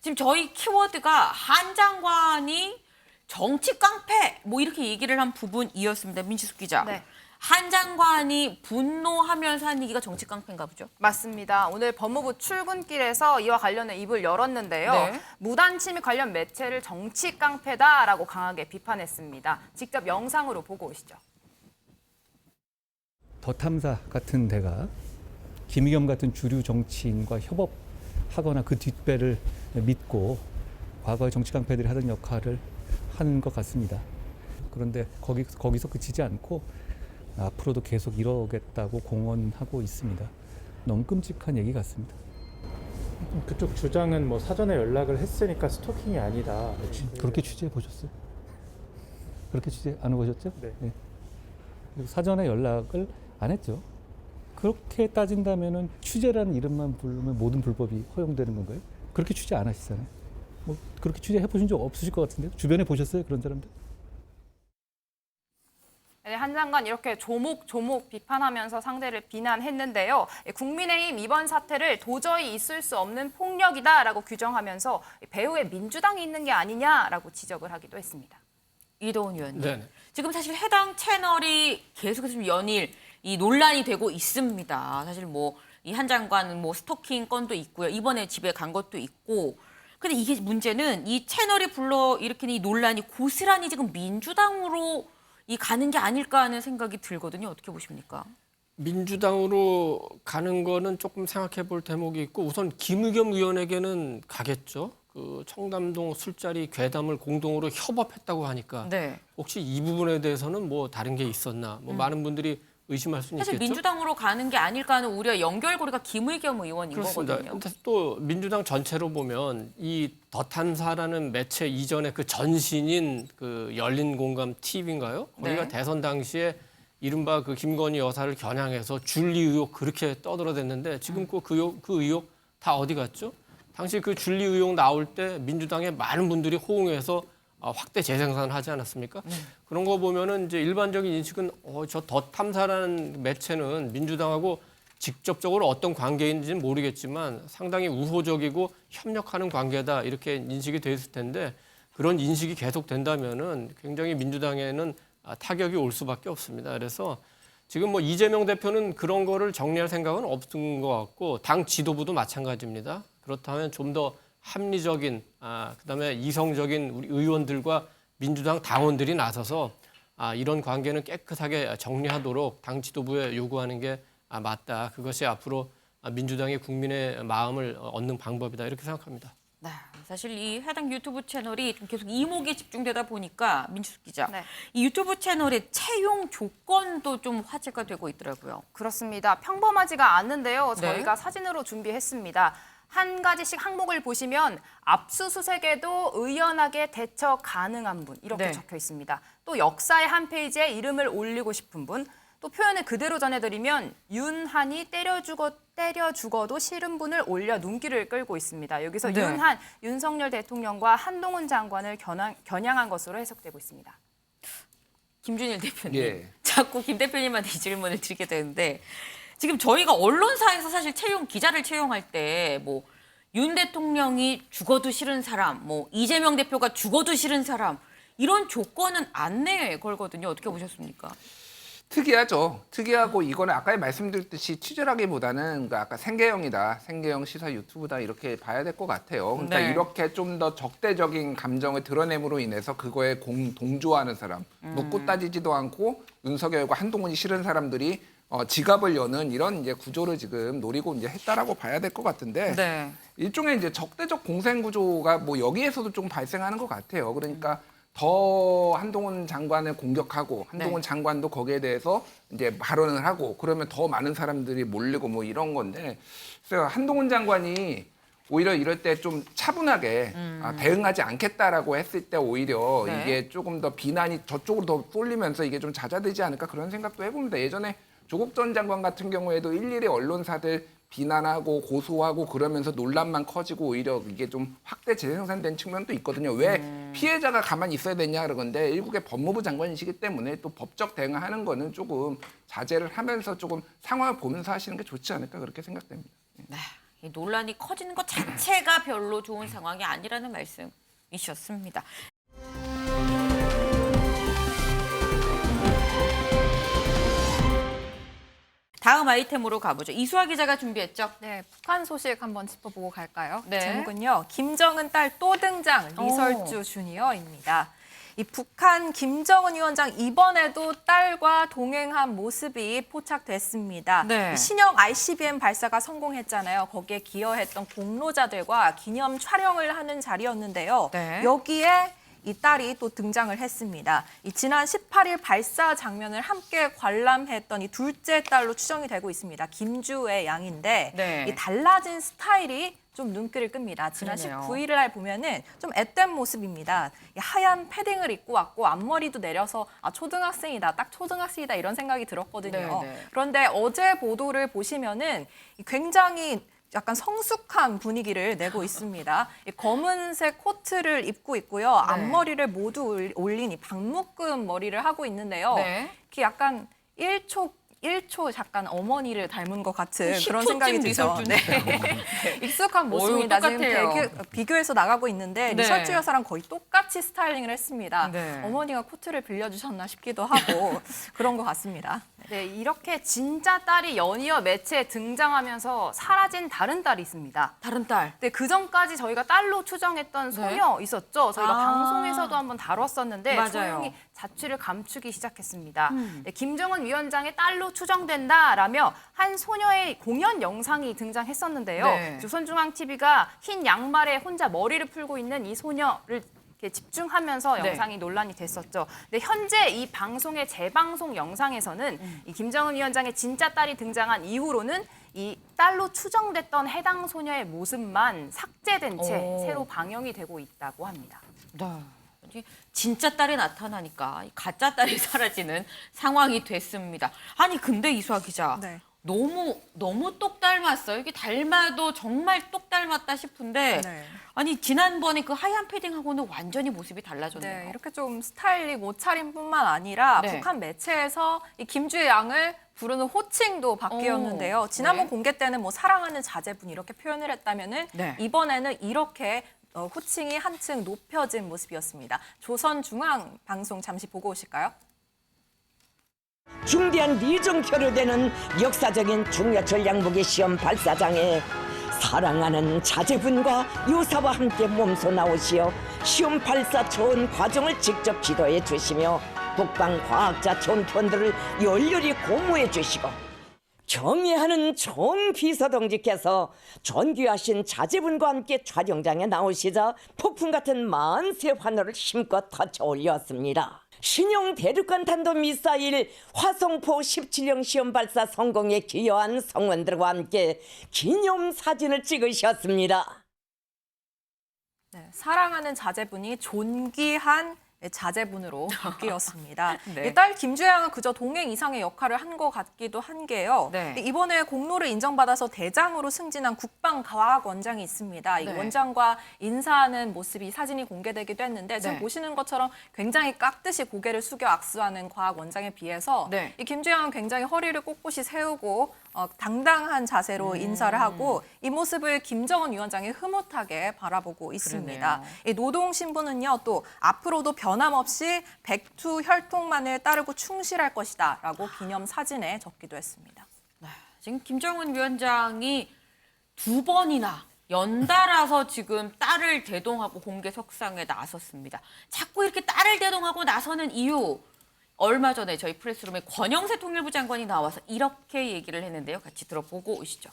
지금 저희 키워드가 한 장관이 정치 깡패 뭐 이렇게 얘기를 한 부분이었습니다. 민지숙 기자. 네. 한 장관이 분노하면서 한 얘기가 정치 깡패인가 보죠? 맞습니다. 오늘 법무부 출근길에서 이와 관련해 입을 열었는데요. 네. 무단 침입 관련 매체를 정치 깡패다라고 강하게 비판했습니다. 직접 영상으로 보고 오시죠. 더 탐사 같은 데가 김의겸 같은 주류 정치인과 협업하거나 그 뒷배를 믿고 과거의 정치 깡패들이 하던 역할을 하는 것 같습니다. 그런데 거기서 그치지 않고 앞으로도 계속 이러겠다고 공언하고 있습니다. 너무 끔찍한 얘기 같습니다. 그쪽 주장은 뭐 사전에 연락을 했으니까 스토킹이 아니다. 그렇게 취재해 보셨어요? 그렇게 취재 안 해보셨죠? 네. 그리고 사전에 연락을 안 했죠. 그렇게 따진다면은 취재라는 이름만 부르면 모든 불법이 허용되는 건가요? 그렇게 취재 안 하시잖아요. 뭐 그렇게 취재해 보신 적 없으실 것 같은데요? 주변에 보셨어요? 그런 사람들? 네, 한 장관 이렇게 조목조목 비판하면서 상대를 비난했는데요. 국민의힘 이번 사태를 도저히 있을 수 없는 폭력이다라고 규정하면서 배후에 민주당이 있는 게 아니냐라고 지적을 하기도 했습니다. 이도훈 의원님. 네. 지금 사실 해당 채널이 계속해서 좀 연일 이 논란이 되고 있습니다. 사실 뭐 이 한 장관은 뭐 스토킹 건도 있고요. 이번에 집에 간 것도 있고. 근데 이게 문제는 이 채널이 불러일으키는 이 논란이 고스란히 지금 민주당으로 이 가는 게 아닐까 하는 생각이 들거든요. 어떻게 보십니까? 민주당으로 가는 거는 조금 생각해 볼 대목이 있고 우선 김의겸 의원에게는 가겠죠. 그 청담동 술자리 괴담을 공동으로 협업했다고 하니까 네. 혹시 이 부분에 대해서는 뭐 다른 게 있었나 뭐 많은 분들이 의심할 수는 사실 있겠죠. 민주당으로 가는 게 아닐까 하는 우려 연결고리가 김의겸 의원인 그렇습니다. 거거든요. 근데 또 민주당 전체로 보면 이 더 탐사라는 매체 이전에 그 전신인 그 열린 공감 TV인가요? 거기가 네. 대선 당시에 이른바 그 김건희 여사를 겨냥해서 줄리 의혹 그렇게 떠들어댔는데 지금 그 의혹 다 어디 갔죠? 당시 그 줄리 의혹 나올 때 민주당의 많은 분들이 호응해서 확대 재생산을 하지 않았습니까? 그런 거 보면은 이제 일반적인 인식은 저 더 탐사라는 매체는 민주당하고 직접적으로 어떤 관계인지는 모르겠지만 상당히 우호적이고 협력하는 관계다 이렇게 인식이 돼 있을 텐데 그런 인식이 계속된다면은 굉장히 민주당에는 타격이 올 수밖에 없습니다. 그래서 지금 뭐 이재명 대표는 그런 거를 정리할 생각은 없는 것 같고 당 지도부도 마찬가지입니다. 그렇다면 좀 더 합리적인 그다음에 이성적인 우리 의원들과 민주당 당원들이 나서서 이런 관계는 깨끗하게 정리하도록 당 지도부에 요구하는 게 맞다. 그것이 앞으로 민주당이 국민의 마음을 얻는 방법이다. 이렇게 생각합니다. 네, 사실 이 해당 유튜브 채널이 좀 계속 이목이 집중되다 보니까 민주숙 기자, 네. 이 유튜브 채널의 채용 조건도 좀 화제가 되고 있더라고요. 그렇습니다. 평범하지가 않는데요. 네. 저희가 사진으로 준비했습니다. 한 가지씩 항목을 보시면 압수수색에도 의연하게 대처 가능한 분 이렇게 네. 적혀 있습니다. 또 역사의 한 페이지에 이름을 올리고 싶은 분, 또 표현을 그대로 전해드리면 윤한이 때려 죽어도 싫은 분을 올려 눈길을 끌고 있습니다. 여기서 네. 윤한, 윤석열 대통령과 한동훈 장관을 겨냥한 것으로 해석되고 있습니다. 김준일 대표님. 예. 자꾸 김 대표님한테 이 질문을 드리게 되는데 지금 저희가 언론사에서 사실 기자를 채용할 때 뭐 윤 대통령이 죽어도 싫은 사람, 뭐 이재명 대표가 죽어도 싫은 사람 이런 조건은 안 내걸거든요. 어떻게 보셨습니까? 특이하죠. 특이하고 이거는 아까 말씀드렸듯이 취재라기보다는 그러니까 아까 생계형이다. 생계형 시사 유튜브다. 이렇게 봐야 될 것 같아요. 그러니까 네. 이렇게 좀 더 적대적인 감정을 드러냄으로 인해서 그거에 동조하는 사람, 묻고 따지지도 않고 윤석열과 한동훈이 싫은 사람들이 지갑을 여는 이런 이제 구조를 지금 노리고 이제 했다라고 봐야 될 것 같은데 네. 일종의 이제 적대적 공생 구조가 뭐 여기에서도 좀 발생하는 것 같아요. 그러니까 더 한동훈 장관을 공격하고 한동훈 네. 장관도 거기에 대해서 이제 발언을 하고 그러면 더 많은 사람들이 몰리고 뭐 이런 건데 그래서 한동훈 장관이 오히려 이럴 때 좀 차분하게 대응하지 않겠다라고 했을 때 오히려 네. 이게 조금 더 비난이 저쪽으로 더 쏠리면서 이게 좀 잦아들지 않을까 그런 생각도 해봅니다. 예전에 조국 전 장관 같은 경우에도 일일이 언론사들 비난하고 고소하고 그러면서 논란만 커지고 오히려 이게 좀 확대 재생산된 측면도 있거든요. 왜 피해자가 가만히 있어야 되냐 그러건데 일국의 법무부 장관이시기 때문에 또 법적 대응하는 거는 조금 자제를 하면서 조금 상황을 보면서 하시는 게 좋지 않을까 그렇게 생각됩니다. 네. 이 논란이 커지는 것 자체가 별로 좋은 상황이 아니라는 말씀이셨습니다. 다음 아이템으로 가보죠. 이수아 기자가 준비했죠? 네, 북한 소식 한번 짚어보고 갈까요? 네. 제목은요. 김정은 딸 또 등장, 리설주 주니어입니다. 이 북한 김정은 위원장 이번에도 딸과 동행한 모습이 포착됐습니다. 네. 이 신형 ICBM 발사가 성공했잖아요. 거기에 기여했던 공로자들과 기념 촬영을 하는 자리였는데요. 네. 여기에 이 딸이 또 등장을 했습니다. 이 지난 18일 발사 장면을 함께 관람했던 이 둘째 딸로 추정이 되고 있습니다. 김주애 양인데 네. 이 달라진 스타일이 좀 눈길을 끕니다. 지난 그러네요. 19일 날 보면은 좀 앳된 모습입니다. 이 하얀 패딩을 입고 왔고 앞머리도 내려서 초등학생이다, 딱 초등학생이다 이런 생각이 들었거든요. 네, 네. 그런데 어제 보도를 보시면은 굉장히 약간 성숙한 분위기를 내고 있습니다. 이 검은색 코트를 입고 있고요. 네. 앞머리를 모두 올린 이 박묶음 머리를 하고 있는데요. 네. 이렇게 약간 1초 약간 어머니를 닮은 것 같은 10초 그런 생각이 쯤 들죠. 네. 익숙한 모습입니다. 지금 똑같아요. 비교해서 나가고 있는데 네. 리설주 여사랑 거의 똑같이 스타일링을 했습니다. 네. 어머니가 코트를 빌려주셨나 싶기도 하고 그런 것 같습니다. 네, 이렇게 진짜 딸이 연이어 매체에 등장하면서 사라진 다른 딸이 있습니다. 다른 딸. 네, 그 전까지 저희가 딸로 추정했던 소녀 있었죠. 저희가 아. 방송에서도 한번 다뤘었는데 맞아요. 조용히 자취를 감추기 시작했습니다. 네, 김정은 위원장의 딸로 추정된다라며 한 소녀의 공연 영상이 등장했었는데요. 네. 조선중앙TV가 흰 양말에 혼자 머리를 풀고 있는 이 소녀를 이렇게 집중하면서 네. 영상이 논란이 됐었죠. 근데 현재 이 방송의 재방송 영상에서는 이 김정은 위원장의 진짜 딸이 등장한 이후로는 이 딸로 추정됐던 해당 소녀의 모습만 삭제된 채 오. 새로 방영이 되고 있다고 합니다. 네. 진짜 딸이 나타나니까 가짜 딸이 사라지는 상황이 됐습니다. 아니 근데 이수아 기자 네. 너무 똑 닮았어요. 이게 닮아도 정말 똑 닮았다 싶은데 네. 아니 지난번에 그 하얀 패딩하고는 완전히 모습이 달라졌네요. 네, 이렇게 좀 스타일링 옷차림뿐만 아니라 네. 북한 매체에서 이 김주애 양을 부르는 호칭도 바뀌었는데요. 오, 지난번 네. 공개 때는 뭐 사랑하는 자제분 이렇게 표현을 했다면은 네. 이번에는 이렇게 호칭이 한층 높여진 모습이었습니다. 조선중앙방송 잠시 보고 오실까요? 중대한 리정표를 대는 역사적인 중야철 양복의 시험 발사장에 사랑하는 자제분과 요사와 함께 몸소 나오시어 시험 발사 초원 과정을 직접 지도해 주시며 북방 과학자 전투원들을 열렬히 고무해 주시고 경애하는 전 비서동지께서 존귀하신 자제분과 함께 촬영장에 나오시자 폭풍 같은 만세 환호를 힘껏 터쳐 올렸습니다. 신형 대륙간 탄도미사일 화성포 17형 시험 발사 성공에 기여한 성원들과 함께 기념사진을 찍으셨습니다. 네, 사랑하는 자제분이 존귀한 자제분으로 바뀌었습니다. 네. 이 딸 김주양은 그저 동행 이상의 역할을 한 것 같기도 한 게요. 네. 이번에 공로를 인정받아서 대장으로 승진한 국방과학원장이 있습니다. 이 네. 원장과 인사하는 모습이 사진이 공개되기도 했는데 지금 네. 보시는 것처럼 굉장히 깍듯이 고개를 숙여 악수하는 과학원장에 비해서 네. 이 김주양은 굉장히 허리를 꼿꼿이 세우고 당당한 자세로 인사를 하고 이 모습을 김정은 위원장이 흐뭇하게 바라보고 있습니다. 그러네요. 이 노동신부는요, 또 앞으로도 변함없이 백투 혈통만을 따르고 충실할 것이다라고 기념 사진에 적기도 했습니다. 지금 김정은 위원장이 2번이나 연달아서 지금 딸을 대동하고 공개 석상에 나섰습니다. 자꾸 이렇게 딸을 대동하고 나서는 이유, 얼마 전에 저희 프레스룸에 권영세 통일부 장관이 나와서 이렇게 얘기를 했는데요. 같이 들어보고 오시죠.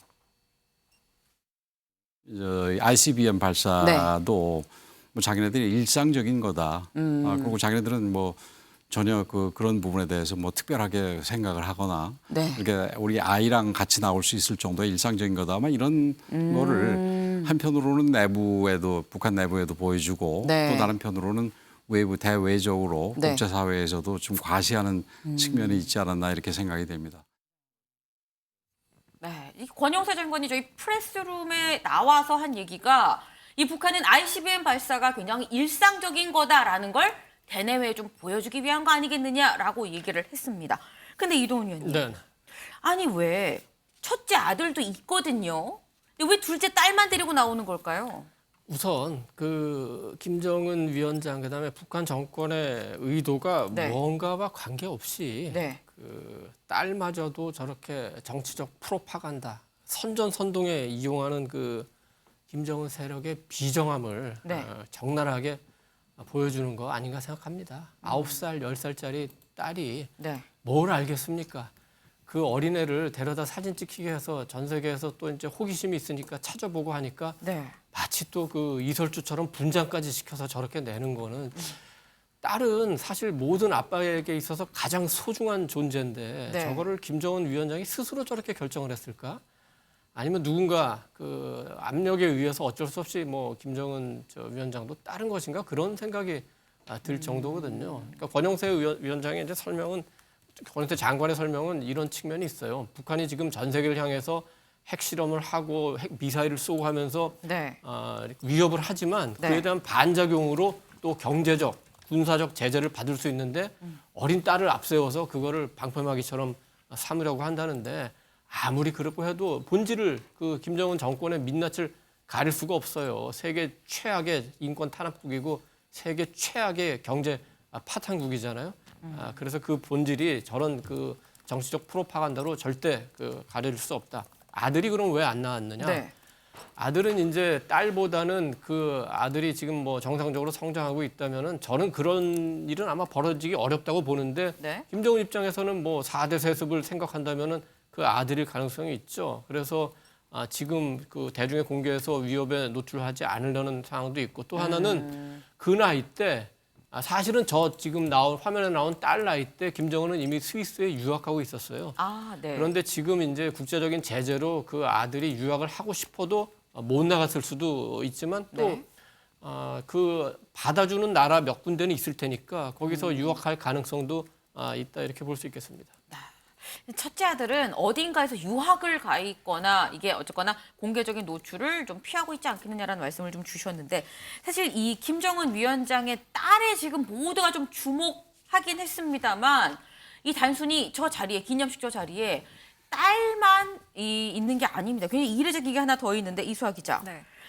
ICBM 발사도 뭐 자기네들이 일상적인 거다. 그리고 자기네들은 뭐 전혀 그런 부분에 대해서 뭐 특별하게 생각을 하거나 이렇게 우리 아이랑 같이 나올 수 있을 정도의 일상적인 거다. 아마 이런 거를 한편으로는 내부에도 북한 내부에도 보여주고 또 다른 편으로는 외부 대외적으로 국제사회에서도 좀 과시하는 측면이 있지 않았나 이렇게 생각이 됩니다. 네, 이 권영세 장관이 저희 프레스룸에 나와서 한 얘기가 이 북한은 ICBM 발사가 굉장히 일상적인 거다라는 걸 대내외에 좀 보여주기 위한 거 아니겠느냐라고 얘기를 했습니다. 근데 이동훈 의원님, 네. 아니 왜 첫째 아들도 있거든요. 근데 왜 둘째 딸만 데리고 나오는 걸까요? 우선 그 김정은 위원장 그다음에 북한 정권의 의도가 뭔가와 관계없이 그 딸마저도 저렇게 정치적 프로파간다, 선전선동에 이용하는 그 김정은 세력의 비정함을 적나라하게 보여주는 거 아닌가 생각합니다. 9살, 10살짜리 딸이 뭘 알겠습니까? 그 어린애를 데려다 사진 찍히게 해서 전 세계에서 또 이제 호기심이 있으니까 찾아보고 하니까 마치 또 그 이설주처럼 분장까지 시켜서 저렇게 내는 거는 딸은 사실 모든 아빠에게 있어서 가장 소중한 존재인데 저거를 김정은 위원장이 스스로 저렇게 결정을 했을까? 아니면 누군가 그 압력에 의해서 어쩔 수 없이 뭐 김정은 위원장도 따른 것인가 그런 생각이 들 정도거든요. 그러니까 권영세 위원장의 이제 설명은 권영세 장관의 설명은 이런 측면이 있어요. 북한이 지금 전 세계를 향해서 핵실험을 하고 핵 미사일을 쏘고 하면서 위협을 하지만 그에 대한 반작용으로 또 경제적, 군사적 제재를 받을 수 있는데 어린 딸을 앞세워서 그거를 방패막이처럼 삼으려고 한다는데 아무리 그렇고 해도 본질을 그 김정은 정권의 민낯을 가릴 수가 없어요. 세계 최악의 인권 탄압국이고 세계 최악의 경제 파탄국이잖아요. 그래서 그 본질이 저런 그 정치적 프로파간다로 절대 그 가릴 수 없다. 아들이 그럼 왜 안 나왔느냐? 아들은 이제 딸보다는 그 아들이 지금 뭐 정상적으로 성장하고 있다면은 저는 그런 일은 아마 벌어지기 어렵다고 보는데 김정은 입장에서는 뭐 4대 세습을 생각한다면은 그 아들일 가능성이 있죠. 그래서 지금 그 대중의 공개에서 위협에 노출하지 않으려는 상황도 있고 또 하나는 그 나이 때 사실은 저 지금 화면에 나온 딸 나이 때 김정은은 이미 스위스에 유학하고 있었어요. 그런데 지금 이제 국제적인 제재로 그 아들이 유학을 하고 싶어도 못 나갔을 수도 있지만 또 그 받아주는 나라 몇 군데는 있을 테니까 거기서 유학할 가능성도 있다 이렇게 볼 수 있겠습니다. 첫째 아들은 어딘가에서 유학을 가 있거나 이게 어쨌거나 공개적인 노출을 좀 피하고 있지 않겠느냐라는 말씀을 좀 주셨는데 사실 이 김정은 위원장의 딸에 지금 모두가 좀 주목하긴 했습니다만 이 단순히 저 자리에 기념식 저 자리에 딸만 있는 게 아닙니다. 굉장히 이례적 기가 하나 더 있는데 이수아 기자.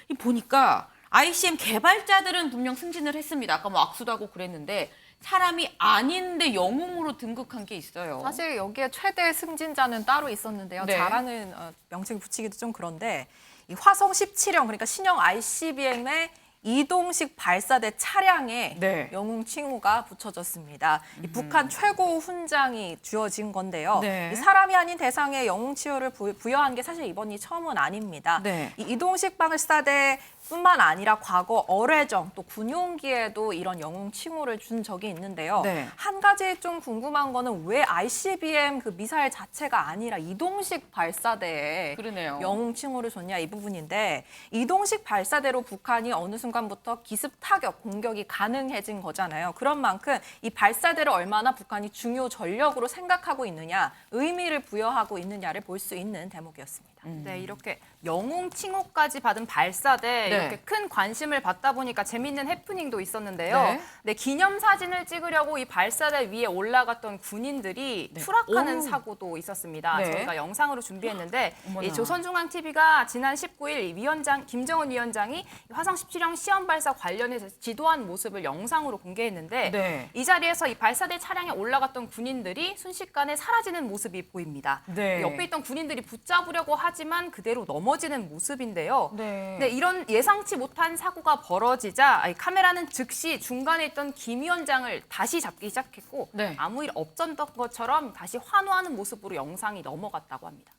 이 보니까 ICBM 개발자들은 분명 승진을 했습니다. 아까 뭐 악수도 하고 그랬는데 사람이 아닌데 영웅으로 등극한 게 있어요. 사실 여기에 최대 승진자는 따로 있었는데요. 자라는 명칭을 붙이기도 좀 그런데 이 화성 17형 그러니까 신형 ICBM의 이동식 발사대 차량에 영웅 칭호가 붙여졌습니다. 이 북한 최고 훈장이 주어진 건데요. 이 사람이 아닌 대상에 영웅 칭호를 부여한 게 사실 이번이 처음은 아닙니다. 이 이동식 발사대뿐만 아니라 과거 어뢰정 또 군용기에도 이런 영웅 칭호를 준 적이 있는데요. 한 가지 좀 궁금한 거는 왜 ICBM 그 미사일 자체가 아니라 이동식 발사대에 영웅 칭호를 줬냐 이 부분인데, 이동식 발사대로 북한이 어느 순간부터 기습 타격 공격이 가능해진 거잖아요. 그런 만큼 이 발사대를 얼마나 북한이 중요 전력으로 생각하고 있느냐, 의미를 부여하고 있느냐를 볼 수 있는 대목이었습니다. 네, 이렇게 영웅 칭호까지 받은 발사대 이렇게 큰 관심을 받다 보니까 재밌는 해프닝도 있었는데요. 기념 사진을 찍으려고 이 발사대 위에 올라갔던 군인들이 추락하는 사고도 있었습니다. 저희가 영상으로 준비했는데 이 조선중앙TV가 지난 19일 위원장 김정은 위원장이 화성 17형 시험 발사 관련해서 지도한 모습을 영상으로 공개했는데 이 자리에서 이 발사대 차량에 올라갔던 군인들이 순식간에 사라지는 모습이 보입니다. 옆에 있던 군인들이 붙잡으려고 하지만 그대로 넘어지는 모습인데요. 네, 이런 예상치 못한 사고가 벌어지자 카메라는 즉시 중간에 있던 김 위원장을 다시 잡기 시작했고 아무 일 없었던 것처럼 다시 환호하는 모습으로 영상이 넘어갔다고 합니다.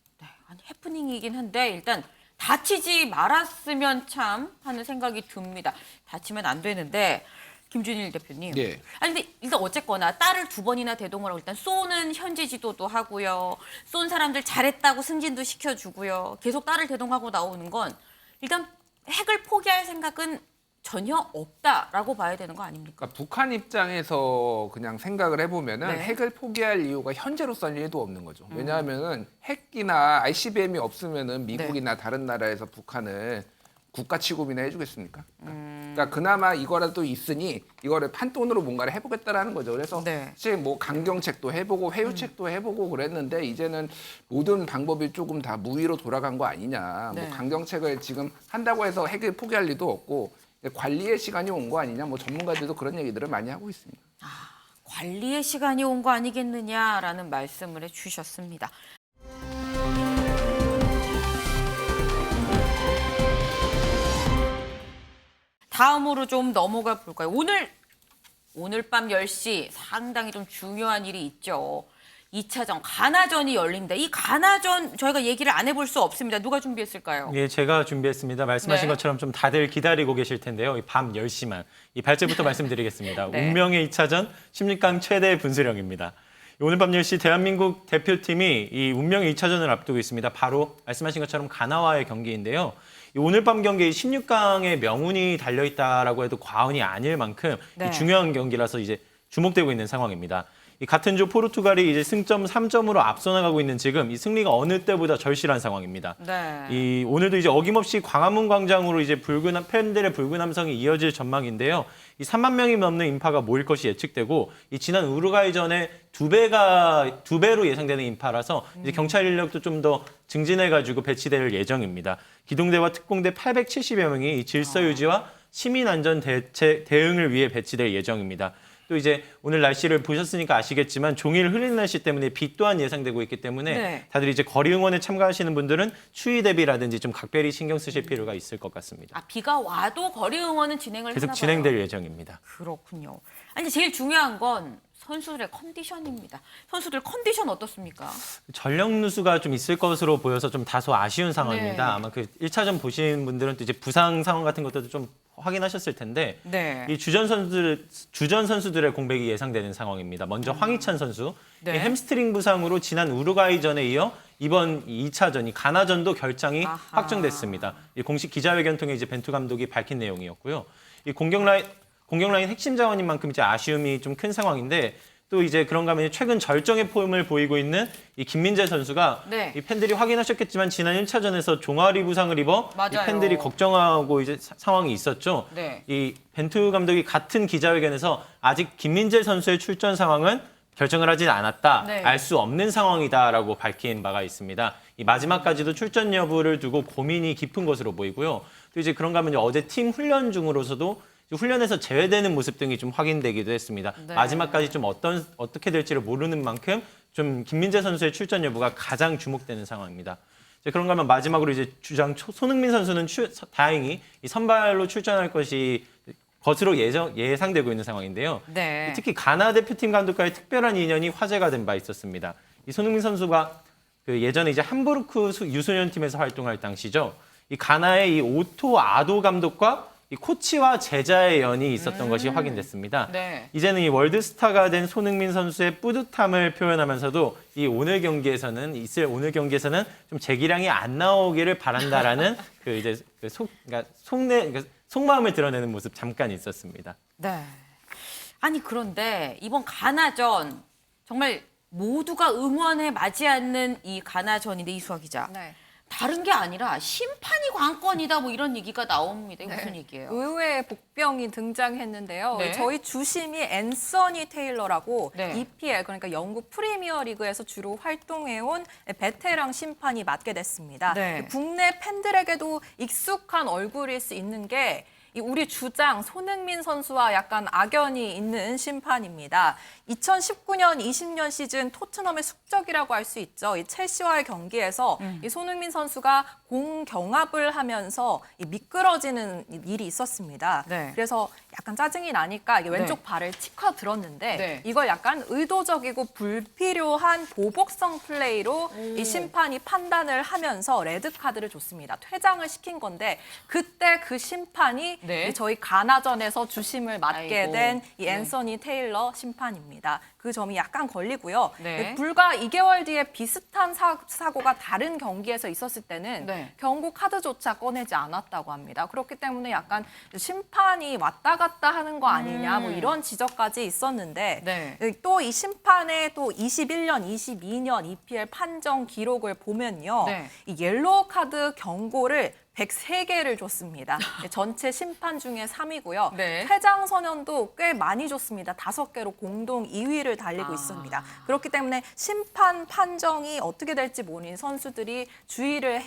아니, 해프닝이긴 한데 일단 다치지 말았으면 참 하는 생각이 듭니다. 다치면 안 되는데. 김준일 대표님. 아니 근데 일단 어쨌거나 딸을 2번이나 대동을 하고 일단 쏘는 현지 지도도 하고요. 쏜 사람들 잘했다고 승진도 시켜주고요. 계속 딸을 대동하고 나오는 건 일단 핵을 포기할 생각은 전혀 없다라고 봐야 되는 거 아닙니까? 그러니까 북한 입장에서 그냥 생각을 해보면은 핵을 포기할 이유가 현재로서는 1도 없는 거죠. 왜냐하면은 핵이나 ICBM이 없으면은 미국이나 다른 나라에서 북한을 국가 취급이나 해주겠습니까? 그러니까 그나마 이거라도 있으니 이거를 판돈으로 뭔가를 해보겠다라는 거죠. 그래서 사실 뭐 강경책도 해보고 회유책도 해보고 그랬는데 이제는 모든 방법이 조금 다 무위로 돌아간 거 아니냐. 뭐 강경책을 지금 한다고 해서 핵을 포기할 리도 없고 관리의 시간이 온 거 아니냐. 뭐 전문가들도 그런 얘기들을 많이 하고 있습니다. 관리의 시간이 온 거 아니겠느냐라는 말씀을 해주셨습니다. 다음으로 좀 넘어가 볼까요? 오늘 밤 10시 상당히 좀 중요한 일이 있죠. 2차전 가나전이 열립니다. 이 가나전 저희가 얘기를 안 해볼 수 없습니다. 누가 준비했을까요? 예, 제가 준비했습니다. 말씀하신 것처럼 좀 다들 기다리고 계실 텐데요. 밤 10시만. 이 발제부터 말씀드리겠습니다. 운명의 2차전 16강 최대 분수령입니다. 오늘 밤 10시 대한민국 대표팀이 이 운명의 2차전을 앞두고 있습니다. 바로 말씀하신 것처럼 가나와의 경기인데요. 오늘 밤 경기에 16강의 명운이 달려있다라고 해도 과언이 아닐 만큼 이 중요한 경기라서 이제 주목되고 있는 상황입니다. 이 같은 조 포르투갈이 이제 승점 3점으로 앞서 나가고 있는 지금 이 승리가 어느 때보다 절실한 상황입니다. 이 오늘도 이제 어김없이 광화문 광장으로 이제 팬들의 붉은 함성이 이어질 전망인데요. 이 3만 명이 넘는 인파가 모일 것이 예측되고 이 지난 우루과이전에 두 배로 예상되는 인파라서 이제 경찰 인력도 좀 더 증진해가지고 배치될 예정입니다. 기동대와 특공대 870여 명이 이 질서 유지와 시민 안전 대응을 위해 배치될 예정입니다. 또 이제 오늘 날씨를 보셨으니까 아시겠지만 종일 흐린 날씨 때문에 비 또한 예상되고 있기 때문에 다들 이제 거리 응원에 참가하시는 분들은 추위 대비라든지 좀 각별히 신경 쓰실 필요가 있을 것 같습니다. 비가 와도 거리 응원은 진행을 계속 하나 봐요. 진행될 예정입니다. 그렇군요. 아니 제일 중요한 건 선수들의 컨디션입니다. 선수들 컨디션 어떻습니까? 전력 누수가 좀 있을 것으로 보여서 좀 다소 아쉬운 상황입니다. 아마 그 1차전 보신 분들은 또 이제 부상 상황 같은 것들도 좀 확인하셨을 텐데 이 주전 선수들의 공백이 예상되는 상황입니다. 먼저 황희찬 선수 이 햄스트링 부상으로 지난 우루과이전에 이어 이번 2차전 이 가나전도 결장이 확정됐습니다. 이 공식 기자회견 통해 이제 벤투 감독이 밝힌 내용이었고요. 이 공격 라인 핵심 자원인 만큼 이제 아쉬움이 좀 큰 상황인데 또 이제 그런가 하면 최근 절정의 폼을 보이고 있는 이 김민재 선수가 이 팬들이 확인하셨겠지만 지난 1차전에서 종아리 부상을 입어 이 팬들이 걱정하고 이제 상황이 있었죠. 이 벤투 감독이 같은 기자회견에서 아직 김민재 선수의 출전 상황은 결정을 하지 않았다, 알 수 없는 상황이다라고 밝힌 바가 있습니다. 이 마지막까지도 출전 여부를 두고 고민이 깊은 것으로 보이고요. 또 이제 그런가 하면 어제 팀 훈련 중으로서도 훈련에서 제외되는 모습 등이 좀 확인되기도 했습니다. 마지막까지 좀 어떻게 될지를 모르는 만큼 좀 김민재 선수의 출전 여부가 가장 주목되는 상황입니다. 이제 그런가 하면 마지막으로 이제 주장 손흥민 선수는 다행히 이 선발로 출전할 것으로 예상되고 있는 상황인데요. 네. 특히 가나 대표팀 감독과의 특별한 인연이 화제가 된 바 있었습니다. 이 손흥민 선수가 그 예전에 이제 함부르크 유소년 팀에서 활동할 당시죠. 이 가나의 이 오토 아도 감독과 이 코치와 제자의 연이 있었던 것이 확인됐습니다. 네. 이제는 이 월드스타가 된 손흥민 선수의 뿌듯함을 표현하면서도 이 오늘 경기에서는 좀 재기량이 안 나오기를 바란다라는 그러니까 속마음을 드러내는 모습 잠깐 있었습니다. 네. 아니 그런데 이번 가나전 정말 모두가 응원에 맞이하는 이 가나전인데 이수아 기자. 네. 다른 게 아니라 심판이 관건이다 뭐 이런 얘기가 나옵니다. 이게 무슨 얘기예요? 의외의 복병이 등장했는데요. 네. 저희 주심이 앤서니 테일러라고 네. EPL 그러니까 영국 프리미어 리그에서 주로 활동해온 베테랑 심판이 맡게 됐습니다. 네. 국내 팬들에게도 익숙한 얼굴일 수 있는 게 우리 주장 손흥민 선수와 약간 악연이 있는 심판입니다. 2019년, 20년 시즌 토트넘의 숙적이라고 할 수 있죠. 이 첼시와의 경기에서 이 손흥민 선수가 공 경합을 하면서 미끄러지는 일이 있었습니다. 네. 그래서 약간 짜증이 나니까 이게 왼쪽 네. 발을 치켜 들었는데 네. 이걸 약간 의도적이고 불필요한 보복성 플레이로 이 심판이 판단을 하면서 레드 카드를 줬습니다. 퇴장을 시킨 건데 그때 그 심판이 네. 저희 가나전에서 주심을 맡게 아이고. 된 이 네. 앤서니 테일러 심판입니다. 그 점이 약간 걸리고요. 네. 불과 2개월 뒤에 비슷한 사고가 다른 경기에서 있었을 때는 네. 경고 카드조차 꺼내지 않았다고 합니다. 그렇기 때문에 약간 심판이 왔다 갔다 하는 거 아니냐 뭐 이런 지적까지 있었는데 네. 또 이 심판의 또 21년, 22년 EPL 판정 기록을 보면요. 네. 이 옐로우 카드 경고를 103개를 줬습니다. 전체 심판 중에 3위고요. 네. 퇴장 선언도 꽤 많이 줬습니다. 5개로 공동 2위를 달리고 있습니다. 그렇기 때문에 심판 판정이 어떻게 될지 모르는 선수들이 주의를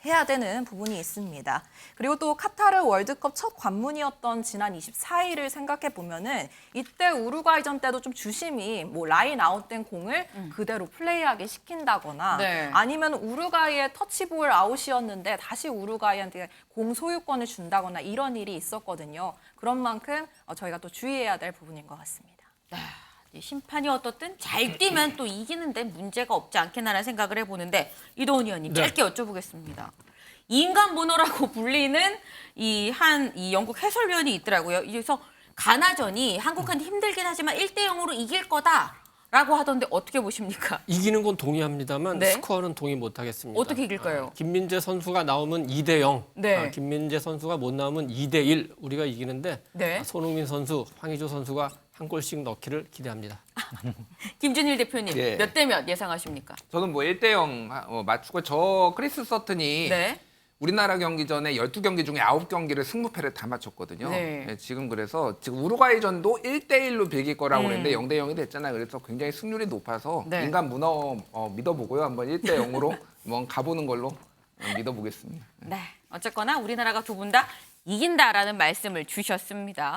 해야 되는 부분이 있습니다. 그리고 또 카타르 월드컵 첫 관문이었던 지난 24일을 생각해 보면은 이때 우루과이전 때도 좀 주심이 뭐 라인 아웃된 공을 그대로 플레이하게 시킨다거나 네. 아니면 우루과이의 터치볼 아웃이었는데 다시 우루과이한테 공 소유권을 준다거나 이런 일이 있었거든요. 그런 만큼 저희가 또 주의해야 될 부분인 것 같습니다. 이 심판이 어떻든 잘 뛰면 또 이기는데 문제가 없지 않겠나라는 생각을 해보는데 이도훈 의원님 네. 짧게 여쭤보겠습니다. 인간 문어라고 불리는 이 영국 해설위원이 있더라고요. 그래서 가나전이 한국한테 힘들긴 하지만 1대0으로 이길 거다라고 하던데 어떻게 보십니까? 이기는 건 동의합니다만 네. 스코어는 동의 못하겠습니다. 어떻게 이길까요? 김민재 선수가 나오면 2대0, 네. 김민재 선수가 못 나오면 2대1 우리가 이기는데 네. 손흥민 선수, 황의조 선수가 한 골씩 넣기를 기대합니다. 김준일 대표님 예. 몇 대 몇 예상하십니까? 저는 뭐 1대0 맞추고 저 크리스 서튼이 네. 우리나라 경기 전에 12경기 중에 9경기를 승부패를 다 맞췄거든요. 네. 네, 지금 우루과이전도 1대1로 비길 거라고 그랬는데 0대0이 됐잖아요. 그래서 굉장히 승률이 높아서 네. 인간 문어 믿어보고요. 한번 1대0으로 한번 가보는 걸로 믿어보겠습니다. 네. 어쨌거나 우리나라가 두 분 다 이긴다라는 말씀을 주셨습니다.